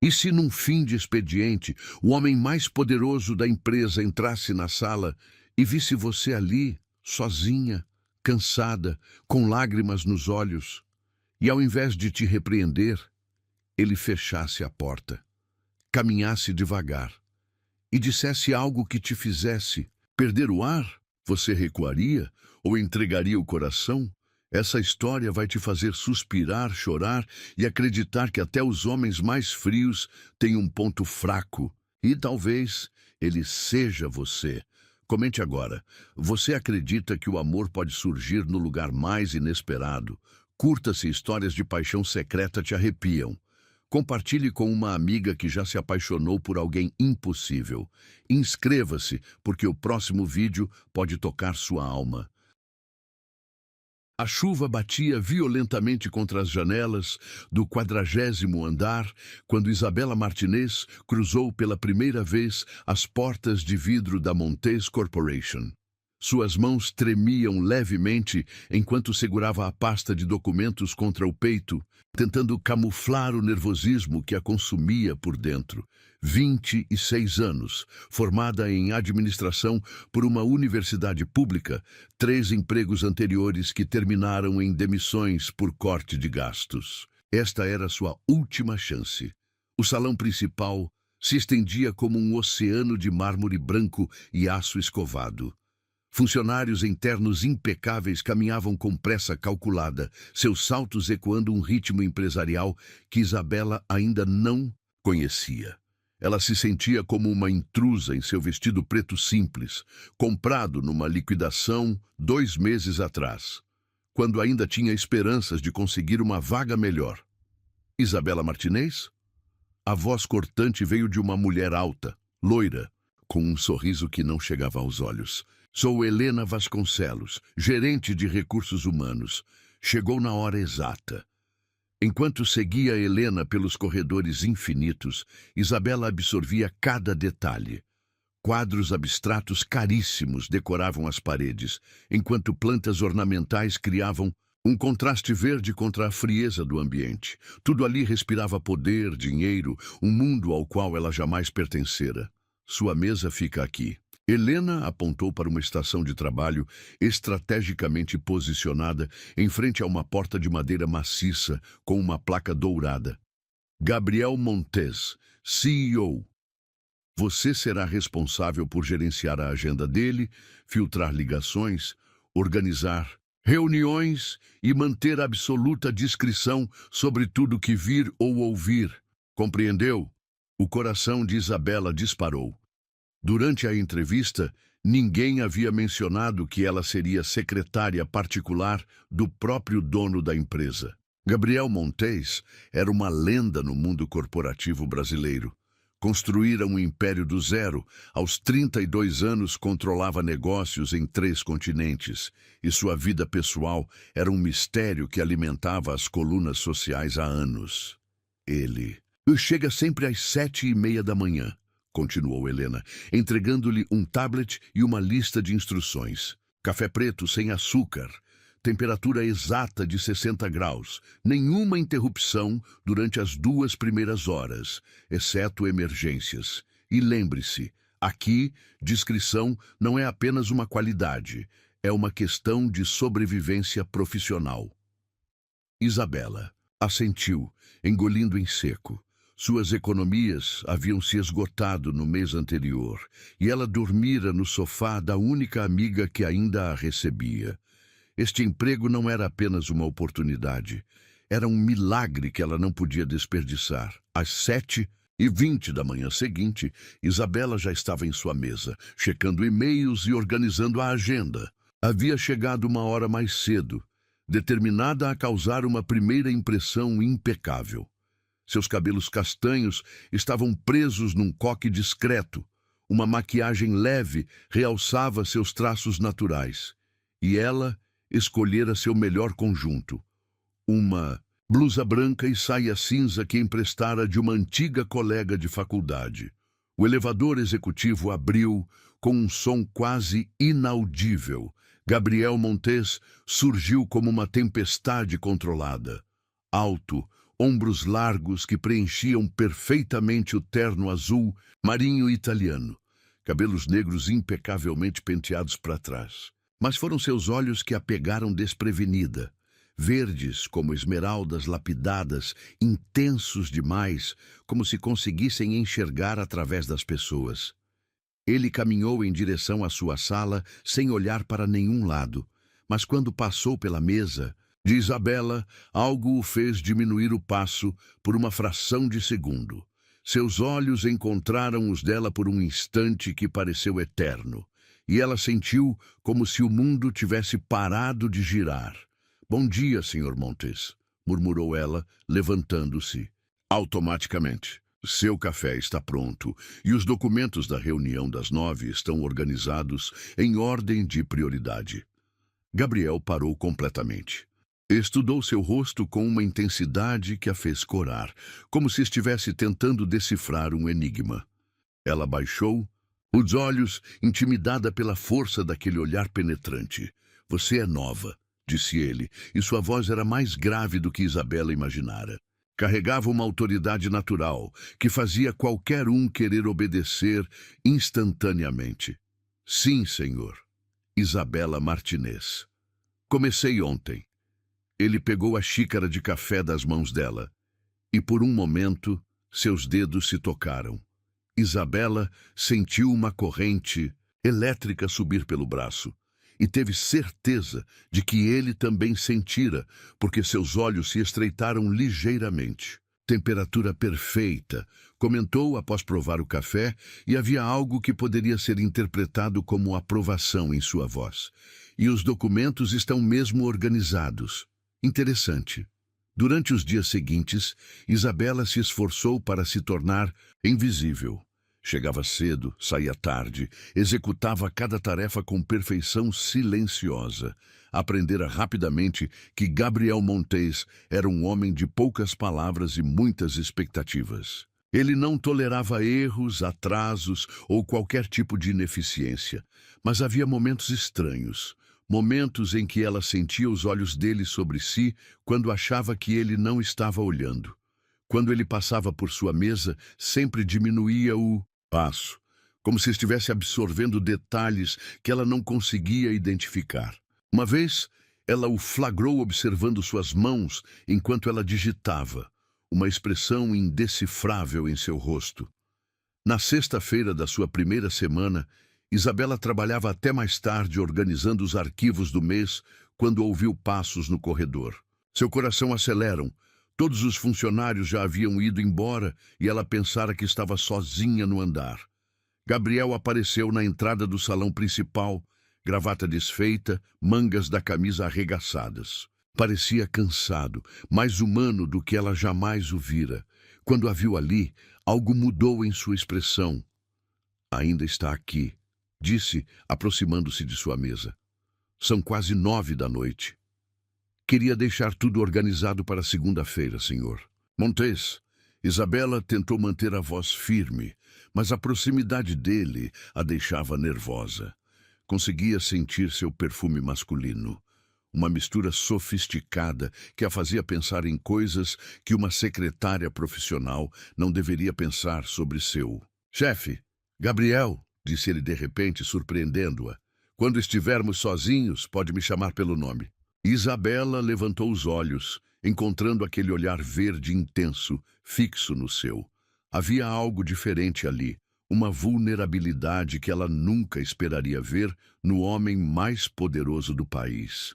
E se num fim de expediente, o homem mais poderoso da empresa entrasse na sala e visse você ali, sozinha, cansada, com lágrimas nos olhos, e ao invés de te repreender, ele fechasse a porta, caminhasse devagar e dissesse algo que te fizesse perder o ar? Você recuaria ou entregaria o coração? Essa história vai te fazer suspirar, chorar e acreditar que até os homens mais frios têm um ponto fraco. E talvez ele seja você. Comente agora. Você acredita que o amor pode surgir no lugar mais inesperado? Curta-se, histórias de paixão secreta te arrepiam. Compartilhe com uma amiga que já se apaixonou por alguém impossível. Inscreva-se, porque o próximo vídeo pode tocar sua alma. A chuva batia violentamente contra as janelas do 40º andar quando Isabela Martinez cruzou pela primeira vez as portas de vidro da Montez Corporation. Suas mãos tremiam levemente enquanto segurava a pasta de documentos contra o peito, tentando camuflar o nervosismo que a consumia por dentro. 26 anos, formada em administração por uma universidade pública, 3 empregos anteriores que terminaram em demissões por corte de gastos. Esta era sua última chance. O salão principal se estendia como um oceano de mármore branco e aço escovado. Funcionários internos impecáveis caminhavam com pressa calculada, seus saltos ecoando um ritmo empresarial que Isabela ainda não conhecia. Ela se sentia como uma intrusa em seu vestido preto simples, comprado numa liquidação 2 meses atrás, quando ainda tinha esperanças de conseguir uma vaga melhor. Isabela Martinez? A voz cortante veio de uma mulher alta, loira, com um sorriso que não chegava aos olhos. Sou Helena Vasconcelos, gerente de recursos humanos. Chegou na hora exata. Enquanto seguia Helena pelos corredores infinitos, Isabela absorvia cada detalhe. Quadros abstratos caríssimos decoravam as paredes, enquanto plantas ornamentais criavam um contraste verde contra a frieza do ambiente. Tudo ali respirava poder, dinheiro, um mundo ao qual ela jamais pertencera. Sua mesa fica aqui. Helena apontou para uma estação de trabalho estrategicamente posicionada em frente a uma porta de madeira maciça com uma placa dourada. Gabriel Montez, CEO. Você será responsável por gerenciar a agenda dele, filtrar ligações, organizar reuniões e manter absoluta discrição sobre tudo que vir ou ouvir. Compreendeu? O coração de Isabela disparou. Durante a entrevista, ninguém havia mencionado que ela seria secretária particular do próprio dono da empresa. Gabriel Montez era uma lenda no mundo corporativo brasileiro. Construíra um império do zero, aos 32 anos controlava negócios em 3 continentes, e sua vida pessoal era um mistério que alimentava as colunas sociais há anos. Ele chega sempre às 7:30 da manhã. Continuou Helena, entregando-lhe um tablet e uma lista de instruções. Café preto sem açúcar, temperatura exata de 60 graus, nenhuma interrupção durante as 2 primeiras horas, exceto emergências. E lembre-se, aqui, discrição não é apenas uma qualidade, é uma questão de sobrevivência profissional. Isabela assentiu, engolindo em seco. Suas economias haviam se esgotado no mês anterior, e ela dormira no sofá da única amiga que ainda a recebia. Este emprego não era apenas uma oportunidade, era um milagre que ela não podia desperdiçar. Às 7:20 da manhã seguinte, Isabela já estava em sua mesa, checando e-mails e organizando a agenda. Havia chegado uma hora mais cedo, determinada a causar uma primeira impressão impecável. Seus cabelos castanhos estavam presos num coque discreto. Uma maquiagem leve realçava seus traços naturais. E ela escolhera seu melhor conjunto. Uma blusa branca e saia cinza que emprestara de uma antiga colega de faculdade. O elevador executivo abriu com um som quase inaudível. Gabriel Montez surgiu como uma tempestade controlada. Alto, ombros largos que preenchiam perfeitamente o terno azul marinho italiano, cabelos negros impecavelmente penteados para trás. Mas foram seus olhos que a pegaram desprevenida, verdes como esmeraldas lapidadas, intensos demais, como se conseguissem enxergar através das pessoas. Ele caminhou em direção à sua sala sem olhar para nenhum lado, mas quando passou pela mesa de Isabela, algo o fez diminuir o passo por uma fração de segundo. Seus olhos encontraram os dela por um instante que pareceu eterno, e ela sentiu como se o mundo tivesse parado de girar. "Bom dia, Sr. Montes", murmurou ela, levantando-se. Automaticamente. "Seu café está pronto e os documentos da reunião das 9 estão organizados em ordem de prioridade." Gabriel parou completamente. Estudou seu rosto com uma intensidade que a fez corar, como se estivesse tentando decifrar um enigma. Ela baixou os olhos, intimidada pela força daquele olhar penetrante. "Você é nova", disse ele, e sua voz era mais grave do que Isabela imaginara. Carregava uma autoridade natural, que fazia qualquer um querer obedecer instantaneamente. "Sim, senhor. Isabela Martinez. Comecei ontem." Ele pegou a xícara de café das mãos dela, e por um momento seus dedos se tocaram. Isabela sentiu uma corrente elétrica subir pelo braço, e teve certeza de que ele também sentira, porque seus olhos se estreitaram ligeiramente. "Temperatura perfeita", comentou após provar o café, e havia algo que poderia ser interpretado como aprovação em sua voz. "E os documentos estão mesmo organizados." Interessante. Durante os dias seguintes, Isabela se esforçou para se tornar invisível. Chegava cedo, saía tarde, executava cada tarefa com perfeição silenciosa. Aprendera rapidamente que Gabriel Montes era um homem de poucas palavras e muitas expectativas. Ele não tolerava erros, atrasos ou qualquer tipo de ineficiência, mas havia momentos estranhos. Momentos em que ela sentia os olhos dele sobre si quando achava que ele não estava olhando. Quando ele passava por sua mesa, sempre diminuía o passo, como se estivesse absorvendo detalhes que ela não conseguia identificar. Uma vez, ela o flagrou observando suas mãos enquanto ela digitava, uma expressão indecifrável em seu rosto. Na sexta-feira da sua primeira semana, Isabela trabalhava até mais tarde organizando os arquivos do mês quando ouviu passos no corredor. Seu coração acelera. Todos os funcionários já haviam ido embora e ela pensara que estava sozinha no andar. Gabriel apareceu na entrada do salão principal, gravata desfeita, mangas da camisa arregaçadas. Parecia cansado, mais humano do que ela jamais o vira. Quando a viu ali, algo mudou em sua expressão. "Ainda está aqui", disse, aproximando-se de sua mesa. "São quase 9 da noite. Queria deixar tudo organizado para segunda-feira, senhor." "Montes." Isabela tentou manter a voz firme, mas a proximidade dele a deixava nervosa. Conseguia sentir seu perfume masculino, uma mistura sofisticada que a fazia pensar em coisas que uma secretária profissional não deveria pensar sobre seu chefe. "Gabriel", disse ele de repente, surpreendendo-a. "Quando estivermos sozinhos, pode me chamar pelo nome." Isabela levantou os olhos, encontrando aquele olhar verde intenso, fixo no seu. Havia algo diferente ali, uma vulnerabilidade que ela nunca esperaria ver no homem mais poderoso do país.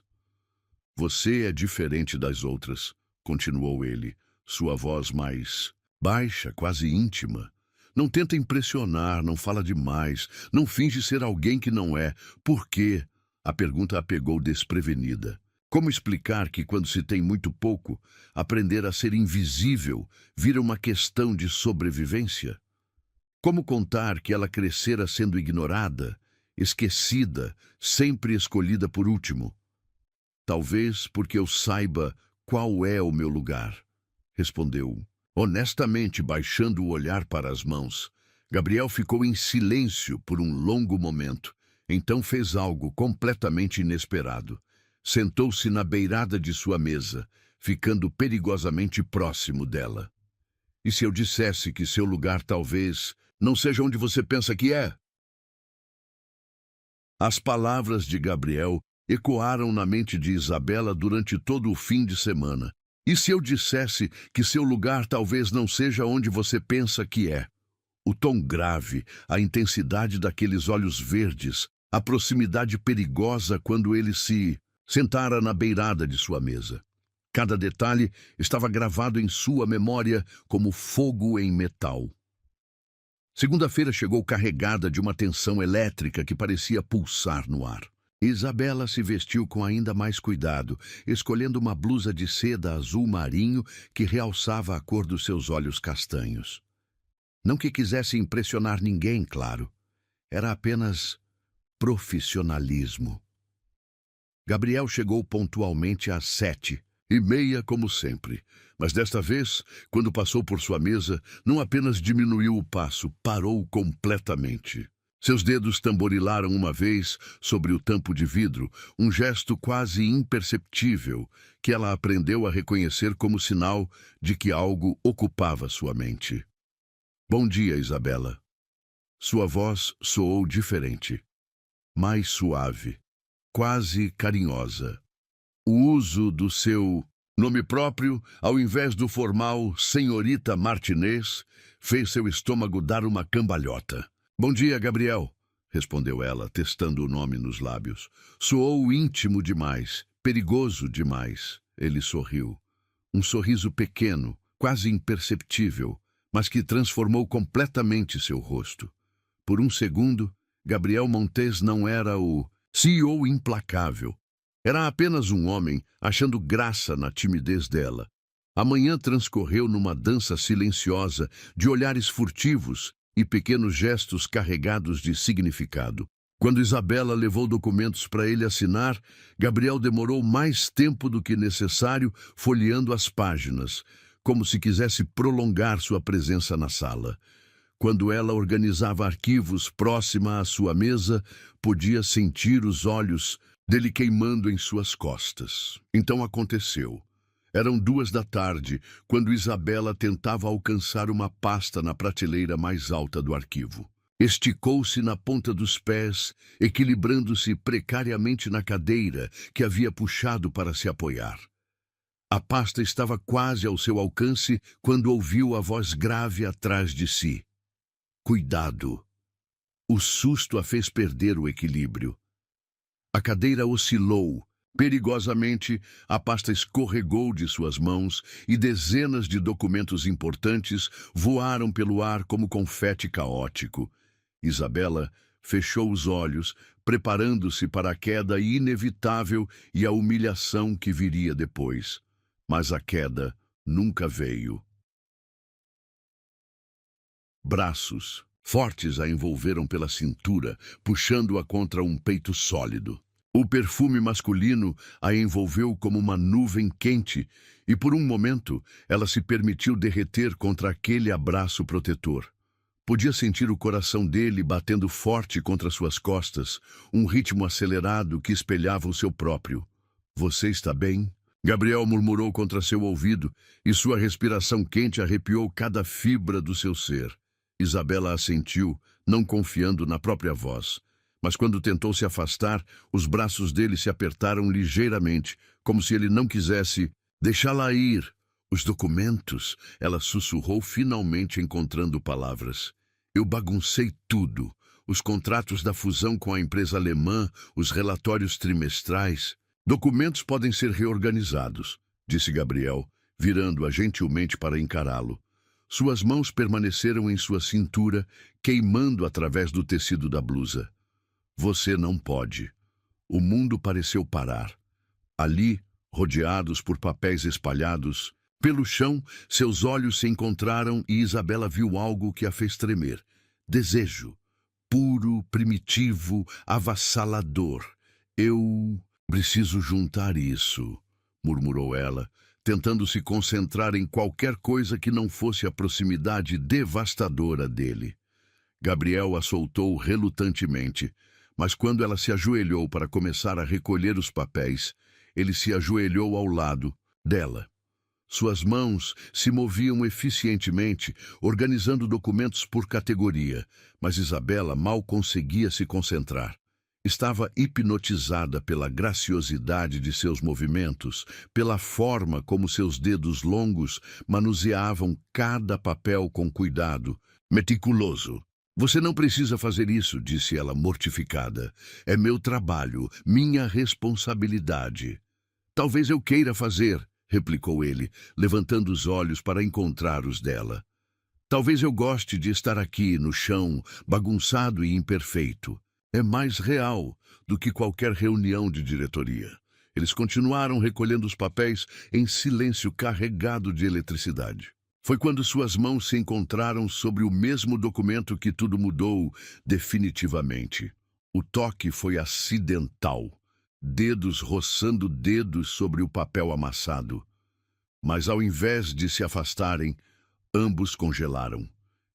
"Você é diferente das outras", continuou ele, sua voz mais baixa, quase íntima. "Não tenta impressionar, não fala demais, não finge ser alguém que não é. Por quê?" A pergunta a pegou desprevenida. Como explicar que, quando se tem muito pouco, aprender a ser invisível vira uma questão de sobrevivência? Como contar que ela crescera sendo ignorada, esquecida, sempre escolhida por último? "Talvez porque eu saiba qual é o meu lugar", respondeu, honestamente, baixando o olhar para as mãos. Gabriel ficou em silêncio por um longo momento. Então fez algo completamente inesperado. Sentou-se na beirada de sua mesa, ficando perigosamente próximo dela. E se eu dissesse que seu lugar talvez não seja onde você pensa que é? As palavras de Gabriel ecoaram na mente de Isabela durante todo o fim de semana. E se eu dissesse que seu lugar talvez não seja onde você pensa que é? O tom grave, a intensidade daqueles olhos verdes, a proximidade perigosa quando ele se sentara na beirada de sua mesa. Cada detalhe estava gravado em sua memória como fogo em metal. Segunda-feira chegou carregada de uma tensão elétrica que parecia pulsar no ar. Isabela se vestiu com ainda mais cuidado, escolhendo uma blusa de seda azul marinho que realçava a cor dos seus olhos castanhos. Não que quisesse impressionar ninguém, claro. Era apenas profissionalismo. Gabriel chegou pontualmente às 7:30, como sempre. Mas desta vez, quando passou por sua mesa, não apenas diminuiu o passo, parou completamente. Seus dedos tamborilaram uma vez sobre o tampo de vidro, um gesto quase imperceptível que ela aprendeu a reconhecer como sinal de que algo ocupava sua mente. Bom dia, Isabela. Sua voz soou diferente, mais suave, quase carinhosa. O uso do seu nome próprio, ao invés do formal Senhorita Martinez, fez seu estômago dar uma cambalhota. Bom dia, Gabriel, respondeu ela, testando o nome nos lábios. Soou íntimo demais, perigoso demais. Ele sorriu. Um sorriso pequeno, quase imperceptível, mas que transformou completamente seu rosto. Por um segundo, Gabriel Montes não era o CEO implacável. Era apenas um homem achando graça na timidez dela. A manhã transcorreu numa dança silenciosa de olhares furtivos e pequenos gestos carregados de significado. Quando Isabela levou documentos para ele assinar, Gabriel demorou mais tempo do que necessário folheando as páginas, como se quisesse prolongar sua presença na sala. Quando ela organizava arquivos próxima à sua mesa, podia sentir os olhos dele queimando em suas costas. Então aconteceu. Eram 2 da tarde, quando Isabela tentava alcançar uma pasta na prateleira mais alta do arquivo. Esticou-se na ponta dos pés, equilibrando-se precariamente na cadeira que havia puxado para se apoiar. A pasta estava quase ao seu alcance quando ouviu a voz grave atrás de si. Cuidado! O susto a fez perder o equilíbrio. A cadeira oscilou. Perigosamente, a pasta escorregou de suas mãos e dezenas de documentos importantes voaram pelo ar como confete caótico. Isabela fechou os olhos, preparando-se para a queda inevitável e a humilhação que viria depois. Mas a queda nunca veio. Braços fortes a envolveram pela cintura, puxando-a contra um peito sólido. O perfume masculino a envolveu como uma nuvem quente e, por um momento, ela se permitiu derreter contra aquele abraço protetor. Podia sentir o coração dele batendo forte contra suas costas, um ritmo acelerado que espelhava o seu próprio. Você está bem? Gabriel murmurou contra seu ouvido e sua respiração quente arrepiou cada fibra do seu ser. Isabela assentiu, não confiando na própria voz. Mas quando tentou se afastar, os braços dele se apertaram ligeiramente, como se ele não quisesse deixá-la ir. Os documentos, ela sussurrou, finalmente encontrando palavras. Eu baguncei tudo. Os contratos da fusão com a empresa alemã, os relatórios trimestrais. Documentos podem ser reorganizados, disse Gabriel, virando-a gentilmente para encará-lo. Suas mãos permaneceram em sua cintura, queimando através do tecido da blusa. Você não pode. O mundo pareceu parar. Ali, rodeados por papéis espalhados, pelo chão, seus olhos se encontraram e Isabela viu algo que a fez tremer. Desejo. Puro, primitivo, avassalador. Eu preciso juntar isso, murmurou ela, tentando se concentrar em qualquer coisa que não fosse a proximidade devastadora dele. Gabriel a soltou relutantemente, mas quando ela se ajoelhou para começar a recolher os papéis, ele se ajoelhou ao lado, dela. Suas mãos se moviam eficientemente, organizando documentos por categoria, mas Isabela mal conseguia se concentrar. Estava hipnotizada pela graciosidade de seus movimentos, pela forma como seus dedos longos manuseavam cada papel com cuidado, meticuloso. Você não precisa fazer isso, disse ela mortificada. É meu trabalho, minha responsabilidade. Talvez eu queira fazer, replicou ele, levantando os olhos para encontrar os dela. Talvez eu goste de estar aqui, no chão, bagunçado e imperfeito. É mais real do que qualquer reunião de diretoria. Eles continuaram recolhendo os papéis em silêncio carregado de eletricidade. Foi quando suas mãos se encontraram sobre o mesmo documento que tudo mudou definitivamente. O toque foi acidental, dedos roçando dedos sobre o papel amassado. Mas ao invés de se afastarem, ambos congelaram.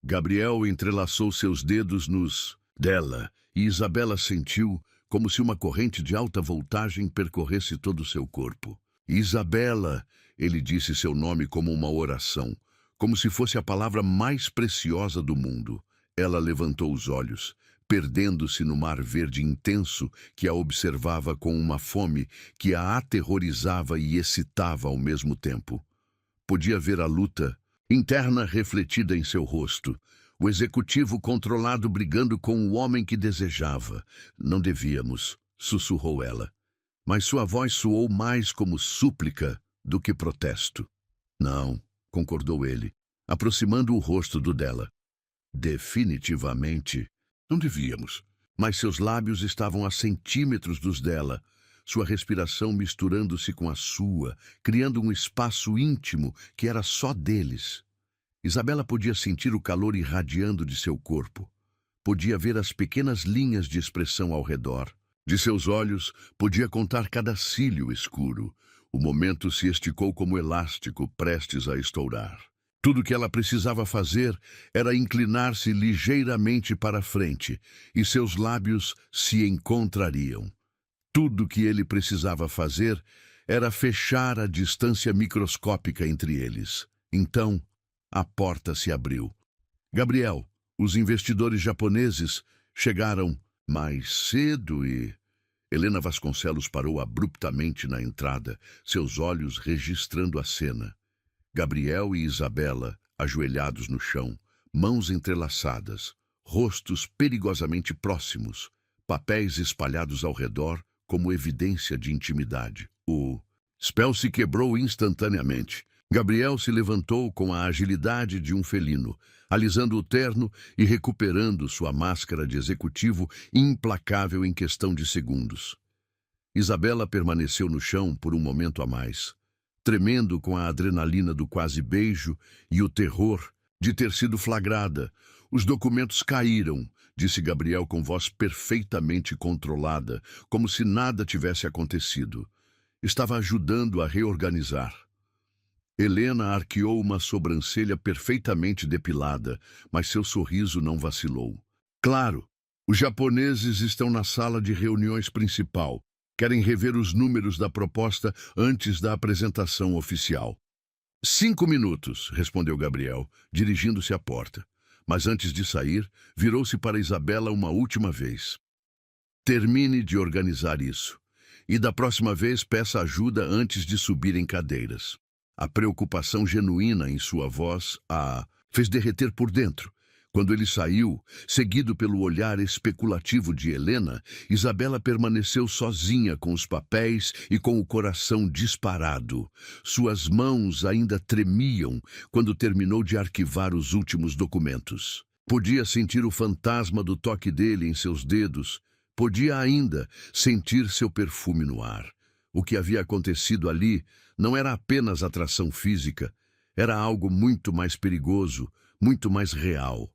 Gabriel entrelaçou seus dedos nos dela e Isabela sentiu como se uma corrente de alta voltagem percorresse todo o seu corpo. Isabela, ele disse seu nome como uma oração, como se fosse a palavra mais preciosa do mundo. Ela levantou os olhos, perdendo-se no mar verde intenso que a observava com uma fome que a aterrorizava e excitava ao mesmo tempo. Podia ver a luta interna refletida em seu rosto, o executivo controlado brigando com o homem que desejava. Não devíamos, sussurrou ela, mas sua voz soou mais como súplica do que protesto. Não, concordou ele, aproximando o rosto do dela. Definitivamente, não devíamos. Mas seus lábios estavam a centímetros dos dela, sua respiração misturando-se com a sua, criando um espaço íntimo que era só deles. Isabela podia sentir o calor irradiando de seu corpo. Podia ver as pequenas linhas de expressão ao redor. De seus olhos, podia contar cada cílio escuro. O momento se esticou como elástico, prestes a estourar. Tudo o que ela precisava fazer era inclinar-se ligeiramente para a frente, e seus lábios se encontrariam. Tudo o que ele precisava fazer era fechar a distância microscópica entre eles. Então, a porta se abriu. Gabriel, os investidores japoneses chegaram mais cedo e... Helena Vasconcelos parou abruptamente na entrada, seus olhos registrando a cena. Gabriel e Isabela, ajoelhados no chão, mãos entrelaçadas, rostos perigosamente próximos, papéis espalhados ao redor como evidência de intimidade. O spell se quebrou instantaneamente. Gabriel se levantou com a agilidade de um felino, alisando o terno e recuperando sua máscara de executivo implacável em questão de segundos. Isabela permaneceu no chão por um momento a mais, tremendo com a adrenalina do quase beijo e o terror de ter sido flagrada. Os documentos caíram, disse Gabriel com voz perfeitamente controlada, como se nada tivesse acontecido. Estava ajudando a reorganizar. Helena arqueou uma sobrancelha perfeitamente depilada, mas seu sorriso não vacilou. Claro, os japoneses estão na sala de reuniões principal. Querem rever os números da proposta antes da apresentação oficial. 5 minutos, respondeu Gabriel, dirigindo-se à porta. Mas antes de sair, virou-se para Isabela uma última vez. Termine de organizar isso. E da próxima vez peça ajuda antes de subir em cadeiras. A preocupação genuína em sua voz a fez derreter por dentro. Quando ele saiu, seguido pelo olhar especulativo de Helena, Isabela permaneceu sozinha com os papéis e com o coração disparado. Suas mãos ainda tremiam quando terminou de arquivar os últimos documentos. Podia sentir o fantasma do toque dele em seus dedos. Podia ainda sentir seu perfume no ar. O que havia acontecido ali não era apenas atração física, era algo muito mais perigoso, muito mais real.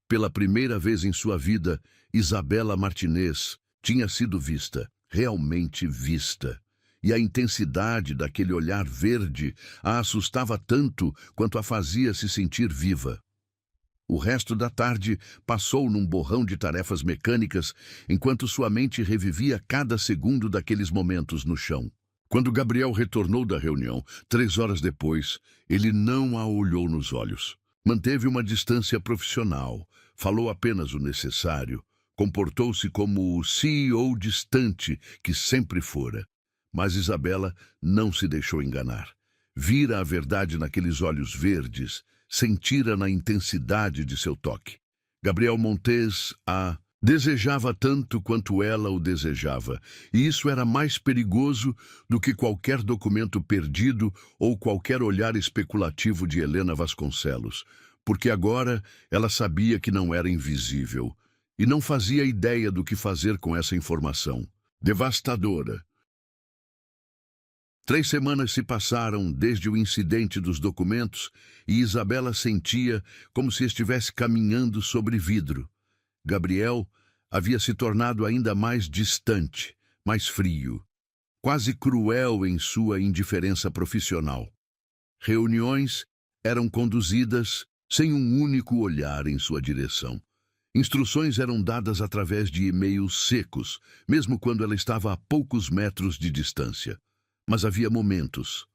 Pela primeira vez em sua vida, Isabela Martinez tinha sido vista, realmente vista. E a intensidade daquele olhar verde a assustava tanto quanto a fazia se sentir viva. O resto da tarde passou num borrão de tarefas mecânicas, enquanto sua mente revivia cada segundo daqueles momentos no chão. Quando Gabriel retornou da reunião, 3 horas depois, ele não a olhou nos olhos. Manteve uma distância profissional, falou apenas o necessário, comportou-se como o CEO distante que sempre fora. Mas Isabela não se deixou enganar. Vira a verdade naqueles olhos verdes, sentira na intensidade de seu toque. Gabriel Montes a desejava tanto quanto ela o desejava, e isso era mais perigoso do que qualquer documento perdido ou qualquer olhar especulativo de Helena Vasconcelos, porque agora ela sabia que não era invisível e não fazia ideia do que fazer com essa informação. Devastadora. 3 semanas se passaram desde o incidente dos documentos e Isabela sentia como se estivesse caminhando sobre vidro. Gabriel havia se tornado ainda mais distante, mais frio, quase cruel em sua indiferença profissional. Reuniões eram conduzidas sem um único olhar em sua direção. Instruções eram dadas através de e-mails secos, mesmo quando ela estava a poucos metros de distância. Mas havia momentos,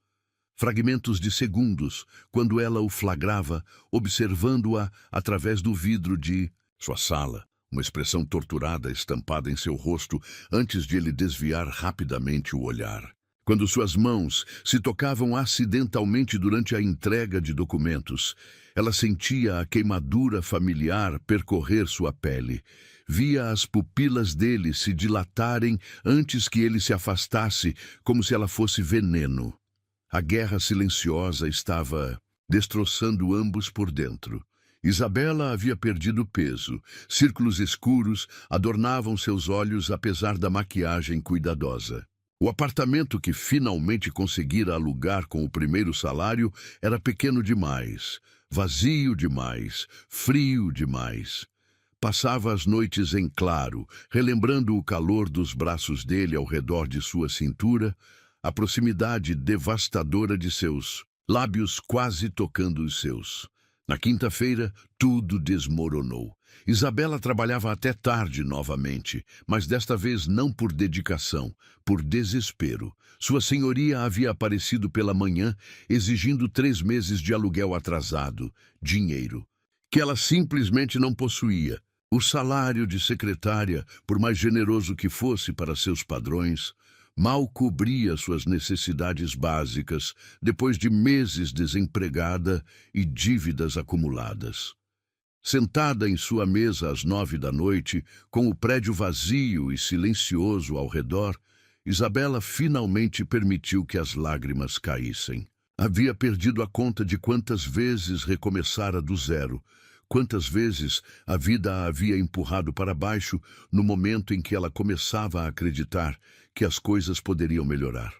fragmentos de segundos, quando ela o flagrava, observando-a através do vidro de sua sala, uma expressão torturada estampada em seu rosto antes de ele desviar rapidamente o olhar. Quando suas mãos se tocavam acidentalmente durante a entrega de documentos, ela sentia a queimadura familiar percorrer sua pele. Via as pupilas dele se dilatarem antes que ele se afastasse, como se ela fosse veneno. A guerra silenciosa estava destroçando ambos por dentro. Isabela havia perdido peso. Círculos escuros adornavam seus olhos apesar da maquiagem cuidadosa. O apartamento que finalmente conseguira alugar com o primeiro salário era pequeno demais, vazio demais, frio demais. Passava as noites em claro, relembrando o calor dos braços dele ao redor de sua cintura, a proximidade devastadora de seus lábios quase tocando os seus. Na quinta-feira, tudo desmoronou. Isabela trabalhava até tarde novamente, mas desta vez não por dedicação, por desespero. Sua senhoria havia aparecido pela manhã, exigindo 3 meses de aluguel atrasado, dinheiro, que ela simplesmente não possuía. O salário de secretária, por mais generoso que fosse para seus padrões, mal cobria suas necessidades básicas depois de meses desempregada e dívidas acumuladas. Sentada em sua mesa às 9 da noite, com o prédio vazio e silencioso ao redor, Isabela finalmente permitiu que as lágrimas caíssem. Havia perdido a conta de quantas vezes recomeçara do zero, quantas vezes a vida a havia empurrado para baixo no momento em que ela começava a acreditar que as coisas poderiam melhorar.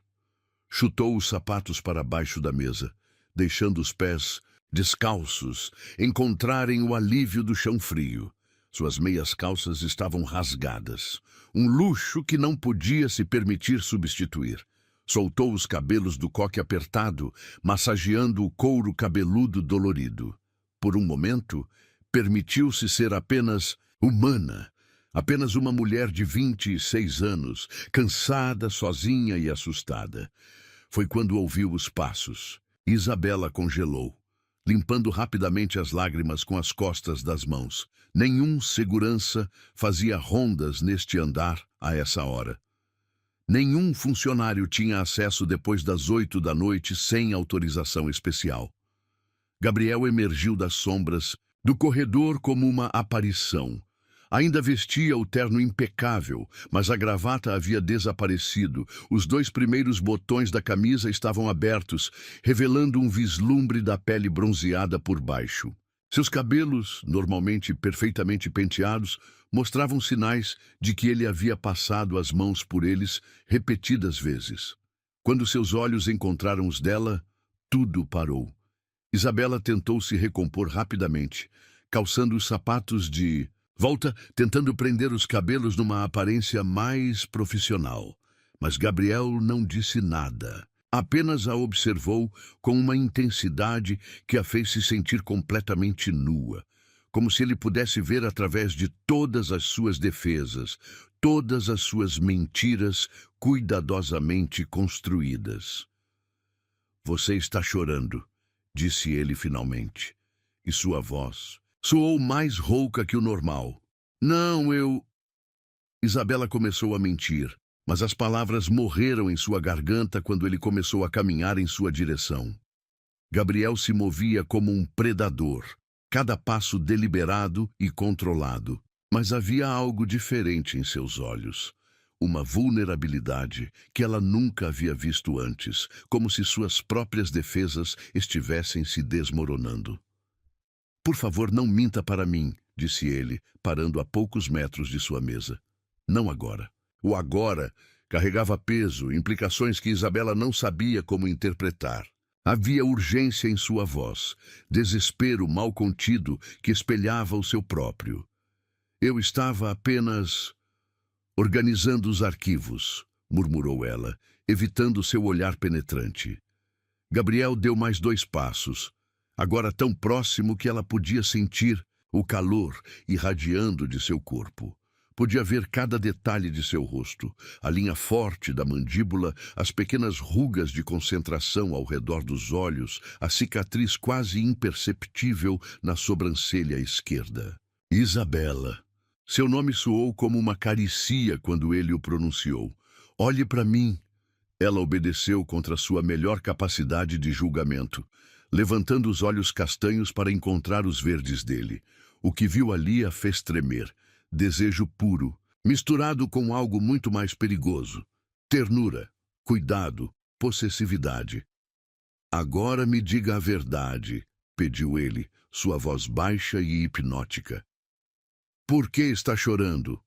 Chutou os sapatos para baixo da mesa, deixando os pés descalços encontrarem o alívio do chão frio. Suas meias calças estavam rasgadas, um luxo que não podia se permitir substituir. Soltou os cabelos do coque apertado, massageando o couro cabeludo dolorido. Por um momento, permitiu-se ser apenas humana, apenas uma mulher de 26 anos, cansada, sozinha e assustada. Foi quando ouviu os passos. Isabela congelou, limpando rapidamente as lágrimas com as costas das mãos. Nenhum segurança fazia rondas neste andar a essa hora. Nenhum funcionário tinha acesso depois das 8 da noite sem autorização especial. Gabriel emergiu das sombras do corredor como uma aparição. Ainda vestia o terno impecável, mas a gravata havia desaparecido. Os 2 primeiros botões da camisa estavam abertos, revelando um vislumbre da pele bronzeada por baixo. Seus cabelos, normalmente perfeitamente penteados, mostravam sinais de que ele havia passado as mãos por eles repetidas vezes. Quando seus olhos encontraram os dela, tudo parou. Isabela tentou se recompor rapidamente, calçando os sapatos de volta, tentando prender os cabelos numa aparência mais profissional. Mas Gabriel não disse nada. Apenas a observou com uma intensidade que a fez se sentir completamente nua, como se ele pudesse ver através de todas as suas defesas, todas as suas mentiras cuidadosamente construídas. Você está chorando, disse ele finalmente, e sua voz soou mais rouca que o normal. Não, eu... Isabela começou a mentir, mas as palavras morreram em sua garganta quando ele começou a caminhar em sua direção. Gabriel se movia como um predador, cada passo deliberado e controlado, mas havia algo diferente em seus olhos. Uma vulnerabilidade que ela nunca havia visto antes, como se suas próprias defesas estivessem se desmoronando. Por favor, não minta para mim, disse ele, parando a poucos metros de sua mesa. Não agora. O agora carregava peso, implicações que Isabela não sabia como interpretar. Havia urgência em sua voz, desespero mal contido que espelhava o seu próprio. Eu estava apenas organizando os arquivos, murmurou ela, evitando seu olhar penetrante. Gabriel deu mais 2 passos, agora tão próximo que ela podia sentir o calor irradiando de seu corpo. Podia ver cada detalhe de seu rosto, a linha forte da mandíbula, as pequenas rugas de concentração ao redor dos olhos, a cicatriz quase imperceptível na sobrancelha esquerda. Isabela. Seu nome soou como uma caricia quando ele o pronunciou. Olhe para mim. Ela obedeceu contra sua melhor capacidade de julgamento, levantando os olhos castanhos para encontrar os verdes dele. O que viu ali a fez tremer. Desejo puro, misturado com algo muito mais perigoso. Ternura, cuidado, possessividade. Agora me diga a verdade, pediu ele, sua voz baixa e hipnótica. Por que está chorando?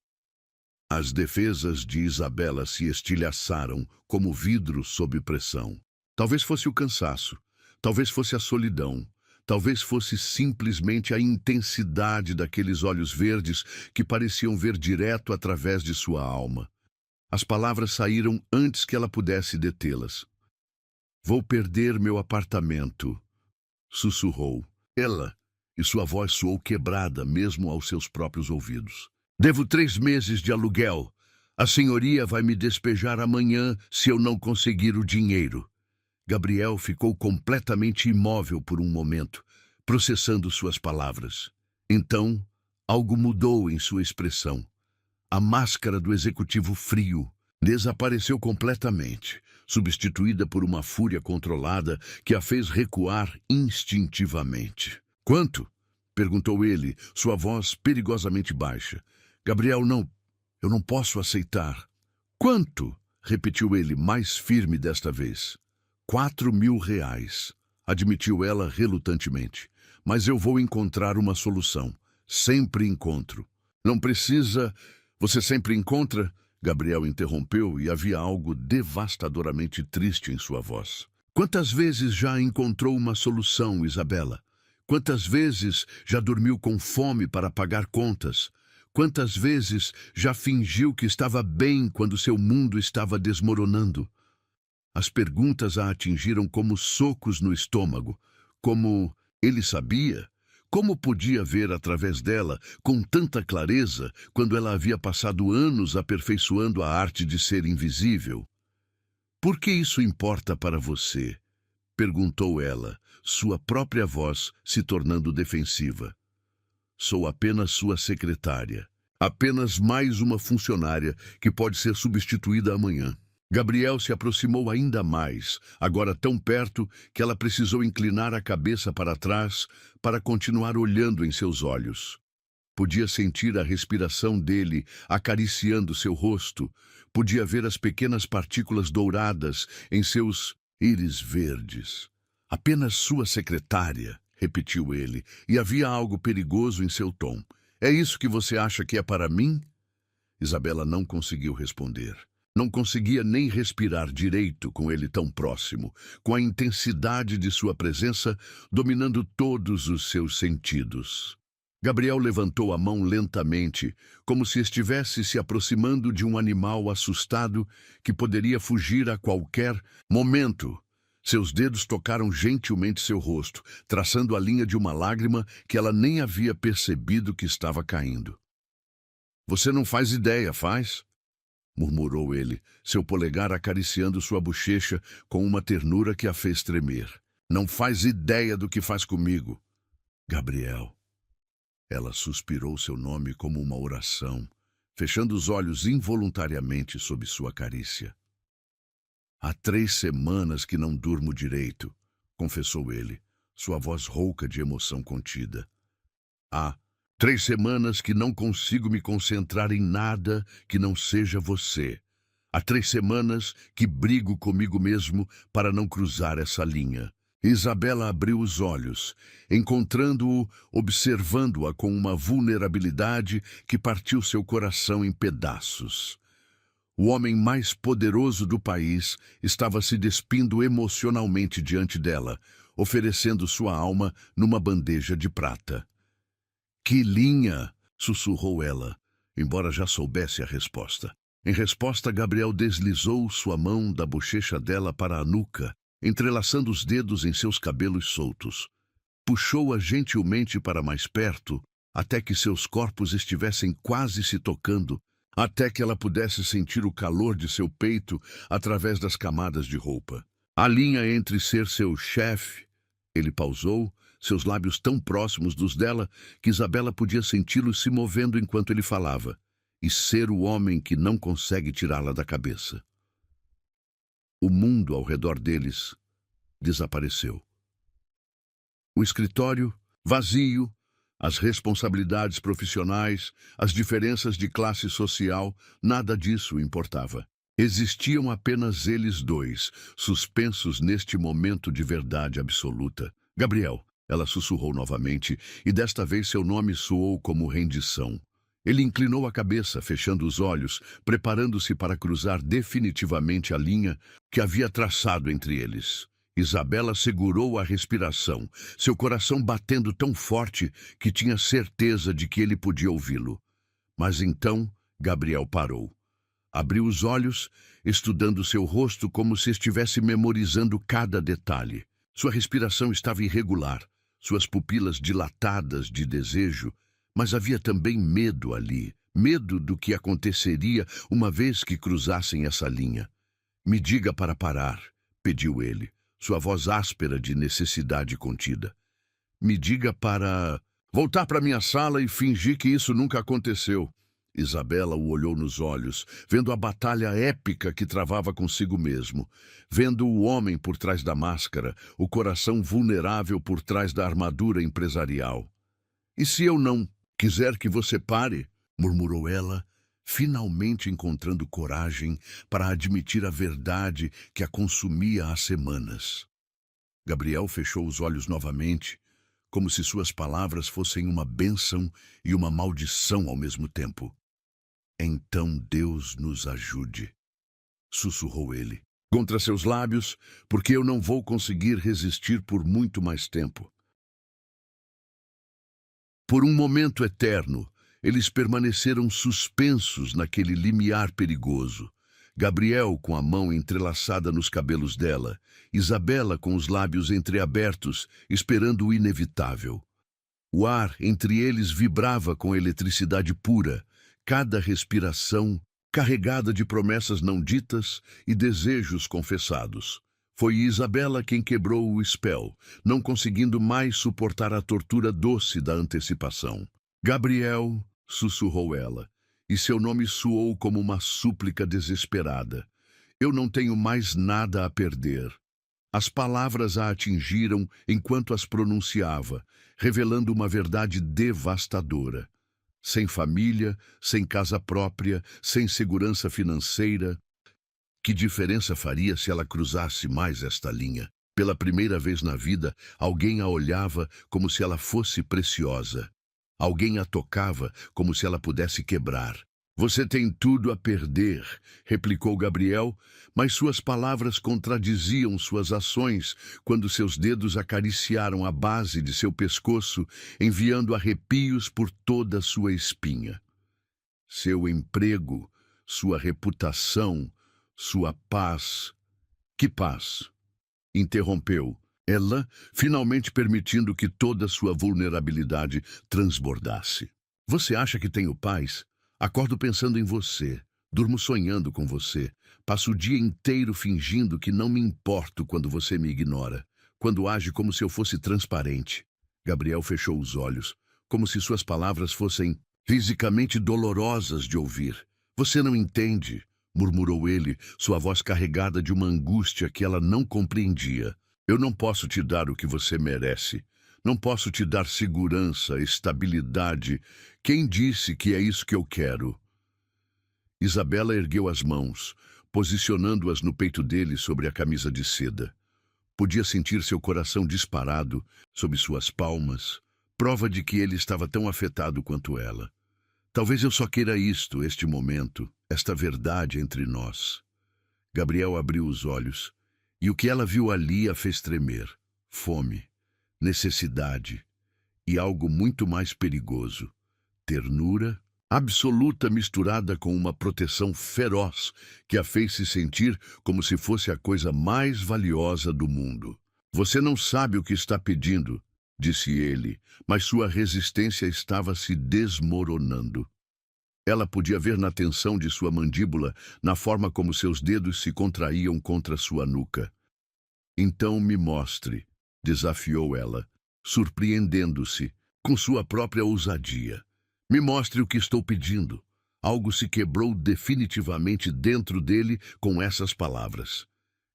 As defesas de Isabela se estilhaçaram como vidro sob pressão. Talvez fosse o cansaço, talvez fosse a solidão, talvez fosse simplesmente a intensidade daqueles olhos verdes que pareciam ver direto através de sua alma. As palavras saíram antes que ela pudesse detê-las. Vou perder meu apartamento, sussurrou ela, e sua voz soou quebrada mesmo aos seus próprios ouvidos. Devo 3 meses de aluguel. A senhoria vai me despejar amanhã se eu não conseguir o dinheiro. Gabriel ficou completamente imóvel por um momento, processando suas palavras. Então, algo mudou em sua expressão. A máscara do executivo frio desapareceu completamente, substituída por uma fúria controlada que a fez recuar instintivamente. Quanto? Perguntou ele, sua voz perigosamente baixa. Gabriel, eu não posso aceitar. Quanto? Repetiu ele, mais firme desta vez. 4.000 reais, admitiu ela relutantemente. Mas eu vou encontrar uma solução. Sempre encontro. Não precisa... Você sempre encontra? Gabriel interrompeu e havia algo devastadoramente triste em sua voz. Quantas vezes já encontrou uma solução, Isabela? Quantas vezes já dormiu com fome para pagar contas? Quantas vezes já fingiu que estava bem quando seu mundo estava desmoronando? As perguntas a atingiram como socos no estômago, como ele sabia, como podia ver através dela com tanta clareza quando ela havia passado anos aperfeiçoando a arte de ser invisível. Por que isso importa para você? Perguntou ela, sua própria voz se tornando defensiva. Sou apenas sua secretária, apenas mais uma funcionária que pode ser substituída amanhã. Gabriel se aproximou ainda mais, agora tão perto que ela precisou inclinar a cabeça para trás para continuar olhando em seus olhos. Podia sentir a respiração dele acariciando seu rosto, podia ver as pequenas partículas douradas em seus íris verdes. Apenas sua secretária, repetiu ele, e havia algo perigoso em seu tom. É isso que você acha que é para mim? Isabela não conseguiu responder. Não conseguia nem respirar direito com ele tão próximo, com a intensidade de sua presença dominando todos os seus sentidos. Gabriel levantou a mão lentamente, como se estivesse se aproximando de um animal assustado que poderia fugir a qualquer momento. Seus dedos tocaram gentilmente seu rosto, traçando a linha de uma lágrima que ela nem havia percebido que estava caindo. Você não faz ideia, faz? Murmurou ele, seu polegar acariciando sua bochecha com uma ternura que a fez tremer. Não faz ideia do que faz comigo. Gabriel. Ela suspirou seu nome como uma oração, fechando os olhos involuntariamente sob sua carícia. Há 3 semanas que não durmo direito, confessou ele, sua voz rouca de emoção contida. Há 3 semanas que não consigo me concentrar em nada que não seja você. Há 3 semanas que brigo comigo mesmo para não cruzar essa linha. Isabela abriu os olhos, encontrando-o, observando-a com uma vulnerabilidade que partiu seu coração em pedaços. O homem mais poderoso do país estava se despindo emocionalmente diante dela, oferecendo sua alma numa bandeja de prata. Que linha! Sussurrou ela, embora já soubesse a resposta. Em resposta, Gabriel deslizou sua mão da bochecha dela para a nuca, entrelaçando os dedos em seus cabelos soltos. Puxou-a gentilmente para mais perto, até que seus corpos estivessem quase se tocando, até que ela pudesse sentir o calor de seu peito através das camadas de roupa. A linha entre ser seu chefe, ele pausou, seus lábios tão próximos dos dela que Isabela podia senti-los se movendo enquanto ele falava, e ser o homem que não consegue tirá-la da cabeça. O mundo ao redor deles desapareceu. O escritório, vazio, as responsabilidades profissionais, as diferenças de classe social, nada disso importava. Existiam apenas eles dois, suspensos neste momento de verdade absoluta. Gabriel, ela sussurrou novamente, e desta vez seu nome soou como rendição. Ele inclinou a cabeça, fechando os olhos, preparando-se para cruzar definitivamente a linha que havia traçado entre eles. Isabela segurou a respiração, seu coração batendo tão forte que tinha certeza de que ele podia ouvi-lo. Mas então Gabriel parou. Abriu os olhos, estudando seu rosto como se estivesse memorizando cada detalhe. Sua respiração estava irregular, suas pupilas dilatadas de desejo, mas havia também medo ali, medo do que aconteceria uma vez que cruzassem essa linha. Me diga para parar, pediu ele, sua voz áspera de necessidade contida. Me diga para voltar para minha sala e fingir que isso nunca aconteceu. Isabela o olhou nos olhos, vendo a batalha épica que travava consigo mesmo, vendo o homem por trás da máscara, o coração vulnerável por trás da armadura empresarial. E se eu não quiser que você pare? Murmurou ela, finalmente encontrando coragem para admitir a verdade que a consumia há semanas. Gabriel fechou os olhos novamente, como se suas palavras fossem uma bênção e uma maldição ao mesmo tempo. Então Deus nos ajude, sussurrou ele, contra seus lábios, porque eu não vou conseguir resistir por muito mais tempo. Por um momento eterno, eles permaneceram suspensos naquele limiar perigoso. Gabriel com a mão entrelaçada nos cabelos dela, Isabela com os lábios entreabertos, esperando o inevitável. O ar entre eles vibrava com eletricidade pura, cada respiração carregada de promessas não ditas e desejos confessados. Foi Isabela quem quebrou o spell, não conseguindo mais suportar a tortura doce da antecipação. Gabriel, sussurrou ela, e seu nome soou como uma súplica desesperada. Eu não tenho mais nada a perder. As palavras a atingiram enquanto as pronunciava, revelando uma verdade devastadora. Sem família, sem casa própria, sem segurança financeira. Que diferença faria se ela cruzasse mais esta linha? Pela primeira vez na vida, alguém a olhava como se ela fosse preciosa. Alguém a tocava como se ela pudesse quebrar. Você tem tudo a perder, replicou Gabriel, mas suas palavras contradiziam suas ações quando seus dedos acariciaram a base de seu pescoço, enviando arrepios por toda a sua espinha. Seu emprego, sua reputação, sua paz. Que paz? interrompeu ela, finalmente permitindo que toda sua vulnerabilidade transbordasse. Você acha que tenho paz? Acordo pensando em você, durmo sonhando com você, passo o dia inteiro fingindo que não me importo quando você me ignora, quando age como se eu fosse transparente. Gabriel fechou os olhos, como se suas palavras fossem fisicamente dolorosas de ouvir. Você não entende, murmurou ele, sua voz carregada de uma angústia que ela não compreendia. Eu não posso te dar o que você merece. Não posso te dar segurança, estabilidade. Quem disse que é isso que eu quero? Isabela ergueu as mãos, posicionando-as no peito dele sobre a camisa de seda. Podia sentir seu coração disparado sob suas palmas, prova de que ele estava tão afetado quanto ela. Talvez eu só queira isto, este momento, esta verdade entre nós. Gabriel abriu os olhos, e o que ela viu ali a fez tremer. Fome, necessidade e algo muito mais perigoso. Ternura absoluta misturada com uma proteção feroz que a fez se sentir como se fosse a coisa mais valiosa do mundo. Você não sabe o que está pedindo, disse ele, mas sua resistência estava se desmoronando. Ela podia ver na tensão de sua mandíbula, na forma como seus dedos se contraíam contra sua nuca. Então me mostre, desafiou ela, surpreendendo-se com sua própria ousadia. Me mostre o que estou pedindo. Algo se quebrou definitivamente dentro dele com essas palavras.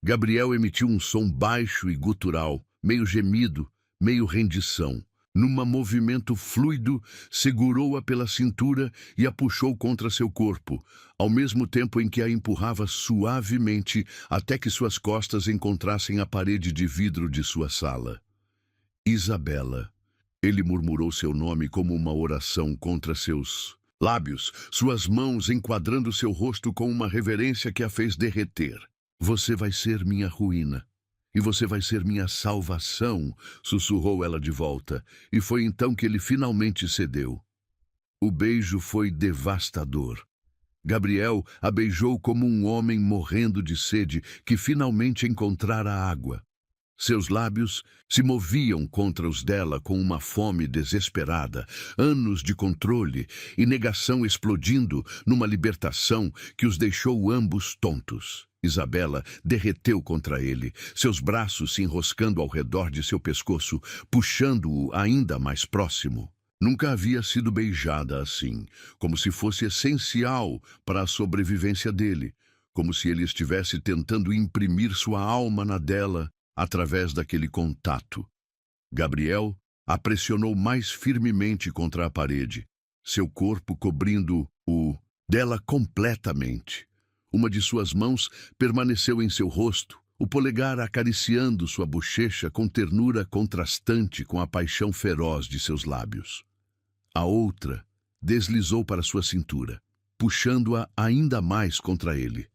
Gabriel emitiu um som baixo e gutural, meio gemido, meio rendição. Num movimento fluido, segurou-a pela cintura e a puxou contra seu corpo, ao mesmo tempo em que a empurrava suavemente até que suas costas encontrassem a parede de vidro de sua sala. Isabela. Ele murmurou seu nome como uma oração contra seus lábios, suas mãos enquadrando seu rosto com uma reverência que a fez derreter. Você vai ser minha ruína. E você vai ser minha salvação, sussurrou ela de volta, e foi então que ele finalmente cedeu. O beijo foi devastador. Gabriel a beijou como um homem morrendo de sede que finalmente encontrara água. Seus lábios se moviam contra os dela com uma fome desesperada, anos de controle e negação explodindo numa libertação que os deixou ambos tontos. Isabela derreteu contra ele, seus braços se enroscando ao redor de seu pescoço, puxando-o ainda mais próximo. Nunca havia sido beijada assim, como se fosse essencial para a sobrevivência dele, como se ele estivesse tentando imprimir sua alma na dela através daquele contato. Gabriel a pressionou mais firmemente contra a parede, seu corpo cobrindo-o dela completamente. Uma de suas mãos permaneceu em seu rosto, o polegar acariciando sua bochecha com ternura contrastante com a paixão feroz de seus lábios. A outra deslizou para sua cintura, puxando-a ainda mais contra ele.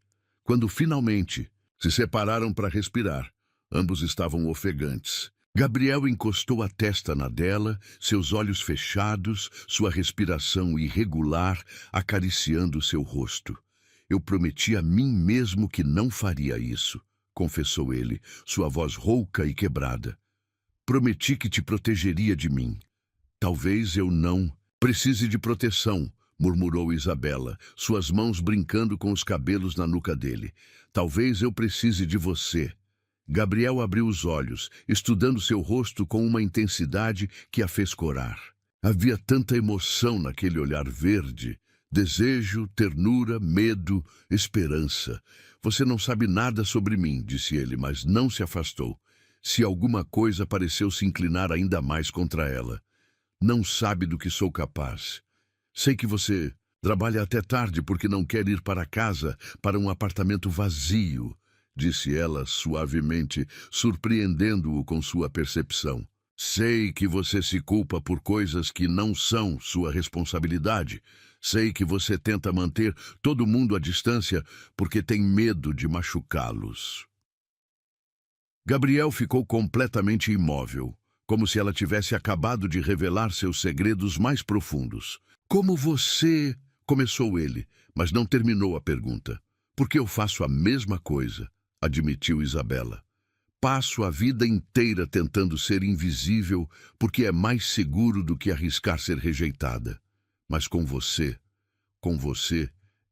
Quando finalmente se separaram para respirar, ambos estavam ofegantes. Gabriel encostou a testa na dela, seus olhos fechados, sua respiração irregular, acariciando seu rosto. Eu prometi a mim mesmo que não faria isso, confessou ele, sua voz rouca e quebrada. Prometi que te protegeria de mim. Talvez eu não precise de proteção, murmurou Isabela, suas mãos brincando com os cabelos na nuca dele. Talvez eu precise de você. Gabriel abriu os olhos, estudando seu rosto com uma intensidade que a fez corar. Havia tanta emoção naquele olhar verde. Desejo, ternura, medo, esperança. Você não sabe nada sobre mim, disse ele, mas não se afastou. Se alguma coisa pareceu se inclinar ainda mais contra ela. Não sabe do que sou capaz. Sei que você trabalha até tarde porque não quer ir para casa, para um apartamento vazio, disse ela suavemente, surpreendendo-o com sua percepção. Sei que você se culpa por coisas que não são sua responsabilidade. Sei que você tenta manter todo mundo à distância porque tem medo de machucá-los. Gabriel ficou completamente imóvel, como se ela tivesse acabado de revelar seus segredos mais profundos. Como você... começou ele, mas não terminou a pergunta. Porque eu faço a mesma coisa, admitiu Isabela. passo a vida inteira tentando ser invisível porque é mais seguro do que arriscar ser rejeitada. Mas com você,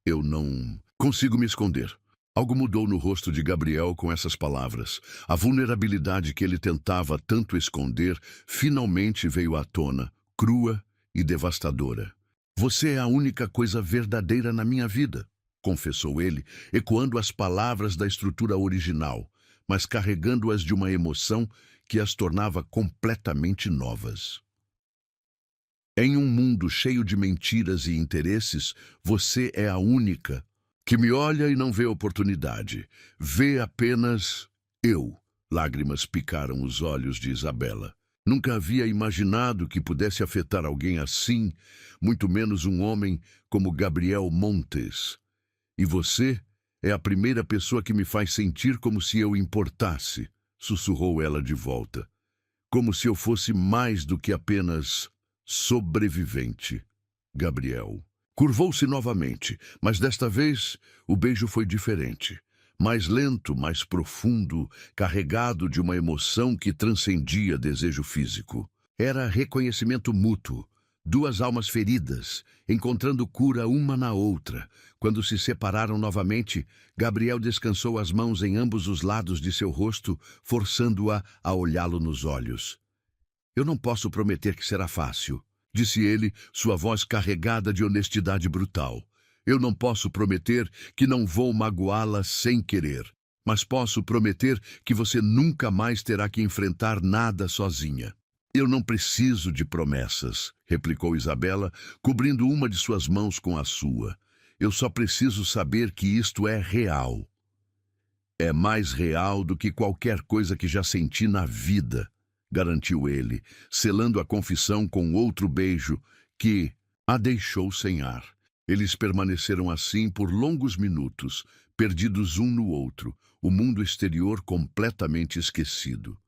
eu não consigo me esconder. Algo mudou no rosto de Gabriel com essas palavras. A vulnerabilidade que ele tentava tanto esconder finalmente veio à tona, crua e devastadora. Você é a única coisa verdadeira na minha vida, confessou ele, ecoando as palavras da estrutura original, mas carregando-as de uma emoção que as tornava completamente novas. Em um mundo cheio de mentiras e interesses, você é a única que me olha e não vê oportunidade. Vê apenas eu. Lágrimas picaram os olhos de Isabela. Nunca havia imaginado que pudesse afetar alguém assim, muito menos um homem como Gabriel Montes. E você é a primeira pessoa que me faz sentir como se eu importasse, sussurrou ela de volta. Como se eu fosse mais do que apenas sobrevivente. Gabriel curvou-se novamente, mas desta vez o beijo foi diferente. Mais lento, mais profundo, carregado de uma emoção que transcendia desejo físico. Era reconhecimento mútuo, duas almas feridas, encontrando cura uma na outra. Quando se separaram novamente, Gabriel descansou as mãos em ambos os lados de seu rosto, forçando-a a olhá-lo nos olhos. Eu não posso prometer que será fácil, disse ele, sua voz carregada de honestidade brutal. Eu não posso prometer que não vou magoá-la sem querer, mas posso prometer que você nunca mais terá que enfrentar nada sozinha. Eu não preciso de promessas, replicou Isabela, cobrindo uma de suas mãos com a sua. Eu só preciso saber que isto é real. É mais real do que qualquer coisa que já senti na vida, garantiu ele, selando a confissão com outro beijo que a deixou sem ar. Eles permaneceram assim por longos minutos, perdidos um no outro, o mundo exterior completamente esquecido.